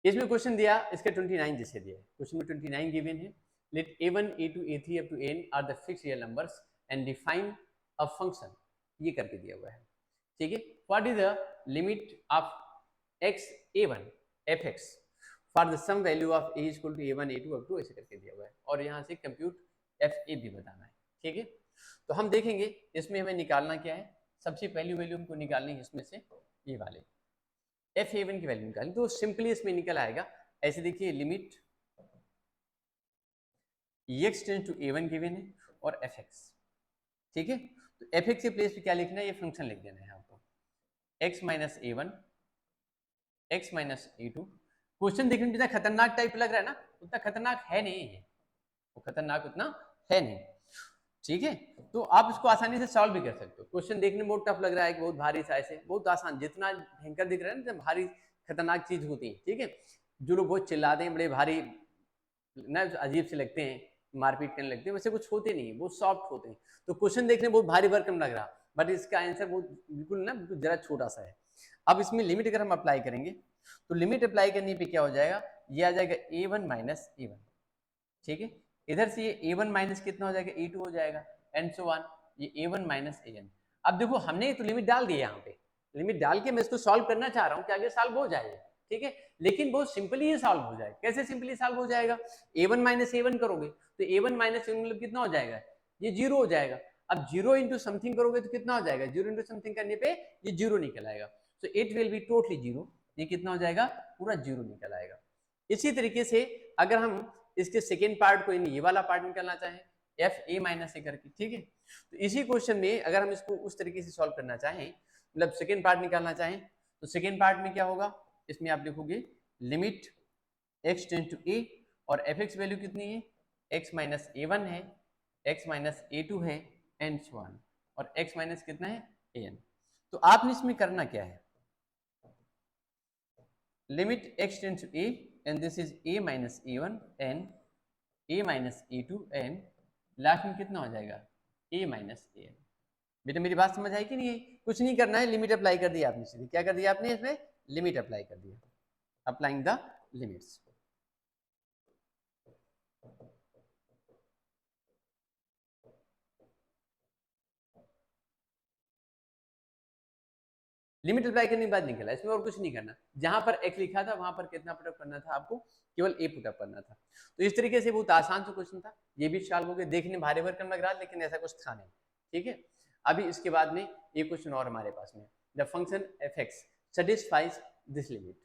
Speaker 1: इसमें क्वेश्चन दिया, इसके 29 जैसे दिया है, क्वेश्चन में 29 गिवन है, let a1 a2 a3 up to n are the fixed real numbers and define a function, ये करके दिया हुआ है, ठीक है। What is the limit of x a1 f(x) for the some value of a equal to a1 a2 up to ऐसे करके दिया हुआ है, और यहाँ से कंप्यूट fa भी बताना है, ठीक है। तो हम देखेंगे इसमें हमें निकालना क्या है, सबसे पहली वैल्यू हमको निकालनी है इसमें से ये वाले fa1 की वैल्यू निकालें, तो सिंपली इसमें निकल आएगा ऐसे, देखिए limit x tends to a1 given है और fx, ठीक है। तो fx के प्लेस पे क्या लिखना है, ये फंक्शन लिख देना है आपको, x minus a1 x minus a2। Question देखने में जितना खतरनाक टाइप लग रहा है ना, उतना खतरनाक है नहीं है, वो खतरनाक उतना है नहीं, ठीक है। तो आप इसको आसानी से सॉल्व भी कर सकते हो, क्वेश्चन देखने में बहुत टफ लग रहा है, बहुत भारी सा, ऐसे बहुत आसान, जितना भयंकर दिख रहा है ना, भारी खतरनाक चीज होती है, ठीक है। जो लोग बहुत चिल्लाते हैं, बड़े भारी ना अजीब से लगते हैं, मारपीट करने लगते हैं, वैसे कुछ होते नहीं, बहुत सॉफ्ट होते हैं। तो क्वेश्चन देखने में बहुत भारी भरकम लग रहा, बट इसका आंसर बहुत बिल्कुल ना, बिल्कुल जरा छोटा सा है। अब इसमें लिमिट अगर हम अप्लाई करेंगे, तो लिमिट अप्लाई करने पे क्या हो जाएगा, ये आ जाएगा a1 माइनस a1, ठीक है, इधर से ये a1 माइनस कितना हो जाएगा, a2 हो जाएगा, एंड सो ऑन, ये a1 माइनस an। अब देखो हमने तो लिमिट डाल दी है, यहाँ पे लिमिट डाल के मैं इसको सॉल्व करना चाह रहा हूँ कि आगे सॉल्व हो जाए, ठीक है, लेकिन बहुत सिंपली ये सॉल्व हो जाए। कैसे सिंपली सॉल्व हो जाएगा, a1 माइनस a1 करोगे तो a1 माइनस a1 मतलब कितना हो जाएगा, ये जीरो हो जाएगा। अब जीरो इंटू समथिंग करोगे तो कितना हो जाएगा, जीरो इंटू समथिंग करने पे ये जीरो निकल आएगा, so it will be totally zero, ये कितना हो जाएगा, पूरा जीरो निकल आएगा। इसी तरीके से अगर हम इसके सेकेंड पार्ट को, ये वाला पार्ट निकालना चाहें एफ ए माइनस ए करके, ठीक है, तो इसी क्वेश्चन में अगर हम इसको उस तरीके से सॉल्व करना चाहें, मतलब सेकेंड पार्ट निकालना चाहें, तो सेकेंड पार्ट में क्या होगा, इसमें आप लिखोगे limit x tend to a, और एफ एक्स वैल्यू कितनी है, x माइनस ए वन है, x माइनस ए टू है, एंड सो ऑन, और x माइनस कितना है, ए एन। तो आपने इसमें करना क्या है, limit x tend to a and this is a minus a one and a minus a two and last में कितना हो जाएगा, a माइनस ए एन। बेटा मेरी बात समझ आई कि नहीं? कुछ नहीं करना है, लिमिट अप्लाई कर दिया आपने, सीधे क्या कर दिया आपने, इसमें लिमिट अप्लाई कर दिया, applying the limits. Limit apply करने के बाद निकला, इसमें और कुछ नहीं करना, जहां पर x लिखा था वहां पर कितना पुटअप करना था आपको, केवल a पुटअप करना था। तो इस तरीके से बहुत आसान सा क्वेश्चन था, ये भी सॉल्व हो गया, देखने भारी भरकम लग रहा है लेकिन ऐसा कुछ था नहीं, ठीक है। अभी इसके बाद में ये क्वेश्चन और हमारे पास में, the function F x satisfies this limit,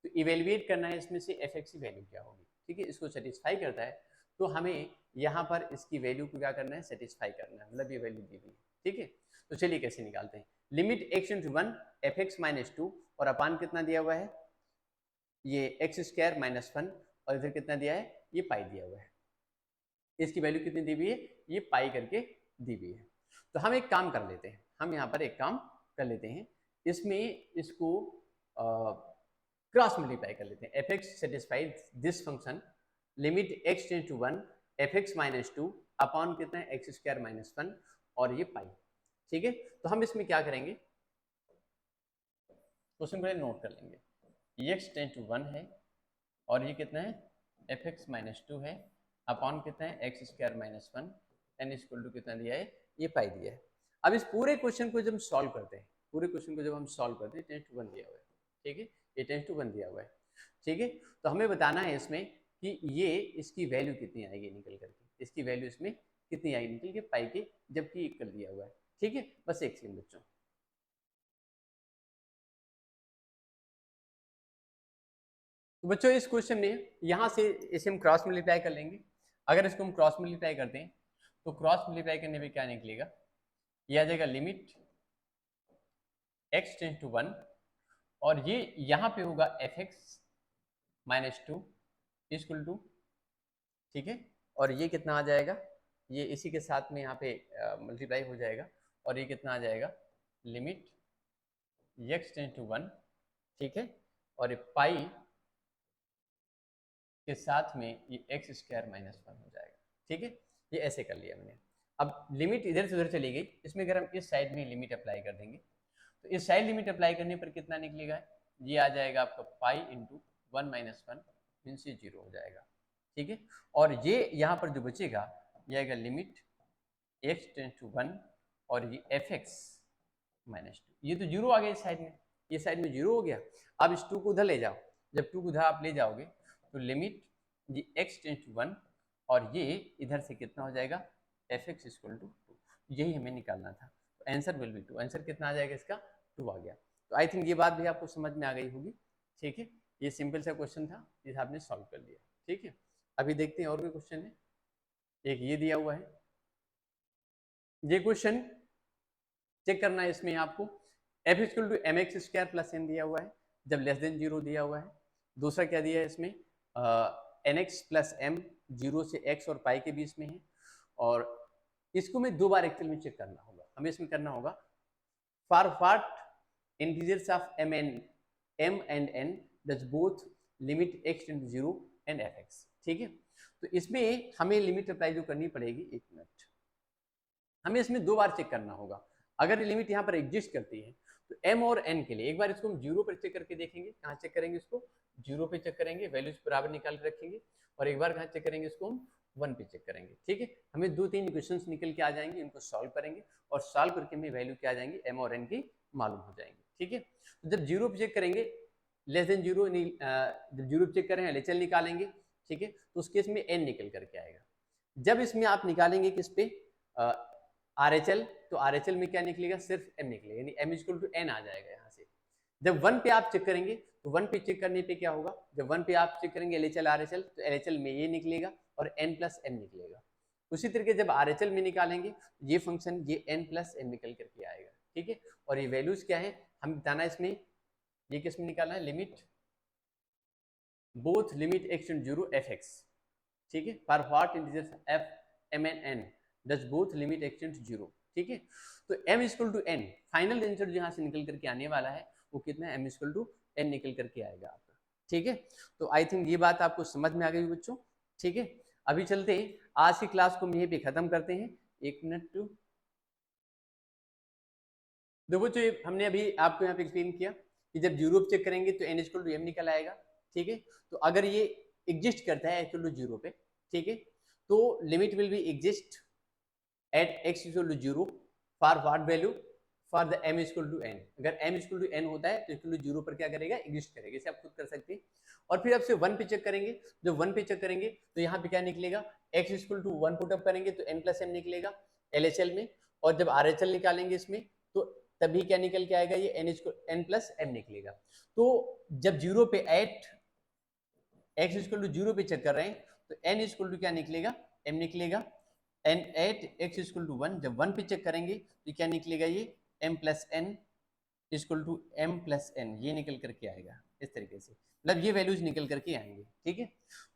Speaker 1: तो इवेल्युएट करना है इसमें से एफ एक्स की वैल्यू क्या होगी, ठीक है, इसको सेटिस्फाई करता है तो हमें यहाँ पर इसकी वैल्यू को क्या करना है, सेटिस्फाई करना है, मतलब ये वैल्यू दी हुई है, ठीक है। तो चलिए कैसे निकालते हैं, limit x into one f x minus to, और अपान कितना दिया हुआ है, ये एक्स स्क्वायर माइनस वन, और इधर कितना दिया है, ये पाई दिया हुआ है, इसकी वैल्यू कितनी दी हुई है, ये पाई करके दी हुई है। तो हम एक काम कर लेते हैं, हम यहाँ पर एक काम कर लेते हैं, इसमें इसको क्रॉस मल्टीप्लाई कर लेते हैं, f x satisfied this function limit x tend to one f x minus two upon कितना है, एक्स स्क्वायर माइनस वन, और ये पाई, ठीक है। तो हम इसमें क्या करेंगे, क्वेश्चन को नोट कर लेंगे, एक्स टेंड टू वन है और ये कितना है, एफ एक्स माइनस टू है, अपॉन कितना है, x square minus one, n equal to कितना दिया है, ये पाई दिया है। अब इस पूरे क्वेश्चन को जब हम सॉल्व करते हैं, पूरे क्वेश्चन को जब हम सॉल्व करते हैं, टेंस टू वन दिया हुआ है, ठीक है, ये टेंस टू वन दिया हुआ है, ठीक है। तो हमें बताना है इसमें कि ये इसकी वैल्यू कितनी आएगी निकल करके, इसकी वैल्यू इसमें कितनी आएगी निकल के पाई के, जबकि एक कर दिया हुआ है, ठीक है। बस एक सेकंड बच्चों, तो बच्चों इस क्वेश्चन में यहाँ से इसे हम क्रॉस मल्टीप्लाई कर लेंगे। अगर इसको हम क्रॉस मल्टीप्लाई करते हैं तो क्रॉस मल्टीप्लाई करने पे क्या निकलेगा, ये आ जाएगा limit x tends to one, और ये यहाँ पे होगा f x minus two equal to, ठीक है, और ये कितना आ जाएगा, ये इसी के साथ में यहाँ पे मल्टीप्लाई हो जाएगा, और ये कितना आ जाएगा, limit x tends to one, ठीक है, और ये पाई के साथ में ये एक्स स्क्वायर माइनस वन हो जाएगा, ठीक है। ये ऐसे कर लिया मैंने। अब लिमिट इधर से उधर चली गई, इसमें अगर हम इस साइड में लिमिट अप्लाई कर देंगे तो इस साइड लिमिट अप्लाई करने पर कितना निकलेगा, ये आ जाएगा आपका pi into one minus one, means ये जीरो हो जाएगा, ठीक है। और ये यहाँ पर जो बचेगा ये आएगा limit x tends to one, और ये एफ एक्स माइनस टू, ये तो जीरो आ गया इस साइड में, ये साइड में जीरो हो गया। अब इस टू को उधर ले जाओ, जब टू को उधर आप ले जाओगे तो लिमिट ये x टेंस टू वन, और ये इधर से कितना हो जाएगा, f x equal to two, यही हमें निकालना था। तो answer will be two, answer कितना आ जाएगा इसका, टू आ गया। तो आई थिंक ये बात भी आपको समझ में आ गई होगी, ठीक है। ये सिंपल सा क्वेश्चन था जिसे आपने सॉल्व कर लिया, ठीक है। अभी देखते हैं और भी क्वेश्चन है, एक ये दिया हुआ है, ये क्वेश्चन चेक करना है इसमें आपको, f equal to m x square plus n दिया हुआ है जब लेस देन जीरो दिया हुआ है। दूसरा क्या दिया है इसमें, n x plus m, zero से एक्स और पाई के बीच में है, और इसको में दो बार एक्चुअल में चेक करना होगा, हमें इसमें करना होगा for what integers of m and n does both limit x tend to zero and f x, ठीक है। तो इसमें हमें लिमिट अप्लाई जो करनी पड़ेगी, एक मिनट, हमें इसमें दो बार चेक करना होगा। अगर लिमिट यहाँ पर एग्जिस्ट करती है तो m और n के लिए एक बार इसको हम जीरो पर चेक करके देखेंगे, कहाँ चेक करेंगे इसको, जीरो पे चेक करेंगे, वैल्यूज बराबर निकाल के रखेंगे, और एक बार कहाँ चेक करेंगे इसको हम 1 पे चेक करेंगे। ठीक है, हमें 2-3 इक्वेशंस निकल के आ जाएंगे, इनको सॉल्व करेंगे और सॉल्व करके हमें वैल्यू क्या आ जाएंगी, m और n की मालूम हो जाएंगी। ठीक है, तो जब 0 पे चेक करेंगे लेस देन 0, जब 0 पे चेक करें LHL निकालेंगे। ठीक है, तो उस केस में n निकल करके आएगा। जब इसमें आप निकालेंगे किस पे, RHL, तो RHL में क्या निकलेगा, सिर्फ m निकलेगा, यानी m इक्वल टू n आ जाएगा यहाँ से। जब 1 पे आप चेक करेंगे तो 1 पे चेक करने पे क्या होगा, जब 1 पे आप चेक करेंगे LHL RHL, तो LHL में ये निकलेगा और n प्लस m निकलेगा। उसी तरीके जब RHL में निकालेंगे ये फंक्शन ये n प्लस m निकल करके आएगा। ठीक है, और ये वैल्यूज क्या है हम बताना, इसमें ये किस में निकालना है, limit both limit x tend 0 fx। ठीक है, for what integers f m and n does both limit x tend 0। ठीक है, तो m equal to n, final answer जहां से निकल करके आने वाला है वो कितना है, m इक्वल टू n निकल करके आएगा आपका। ठीक है, तो आई थिंक ये बात आपको समझ में आ गई बच्चों। ठीक है, अभी चलते हैं आज की क्लास को हम यहीं पे खत्म करते हैं। 1 मिनट टू देखो, जो हमने अभी आपको यहाँ पे एक्सप्लेन किया कि जब 0 चेक करेंगे तो n इक्वल टू m निकल आएगा। ठीक है, तो अगर ये एग्जिस्ट करता है इक्वल टू 0 पे, ठीक है, तो limit will be exist at x equal to 0 for what value, for the m equal to n। अगर m इक्वल टू n होता है तो इक्वल टू 0 पर क्या करेगा, एग्जिस्ट करेगा। इसे आप खुद कर सकते हैं। और फिर आपसे 1 पे चेक करेंगे, जब 1 पे चेक करेंगे तो यहाँ पे क्या निकलेगा, x equal to 1 put up करेंगे तो n प्लस m निकलेगा LHL में, और जब RHL निकालेंगे इसमें तो तभी क्या निकल के आएगा, ये n प्लस m निकलेगा। तो जब 0 पे एट x इक्वल टू 0 पे चेक कर रहे हैं तो n इक्वल टू क्या निकलेगा, m निकलेगा, and at x equal to 1 जब 1 पे चेक करेंगे तो क्या निकलेगा, ये m plus n equal to m plus n, ये निकल करके आएगा इस तरीके से, मतलब ये वैल्यूज निकल करके आएंगे। ठीक है,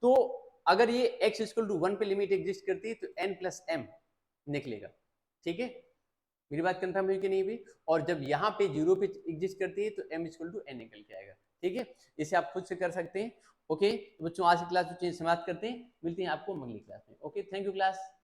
Speaker 1: तो अगर ये x इक्वल टू 1 पे लिमिट एग्जिस्ट करती है तो n प्लस m निकलेगा। ठीक है, मेरी बात कंफर्म हुई कि नहीं हुई, और जब यहाँ पे 0 पे एग्जिस्ट करती है तो m इक्वल टू n निकल के आएगा। ठीक है, इसे आप खुद से कर सकते हैं। ओके, तो बच्चों आज की क्लास समाप्त करते हैं, मिलते हैं आपको अगली क्लास में। Okay, thank you class.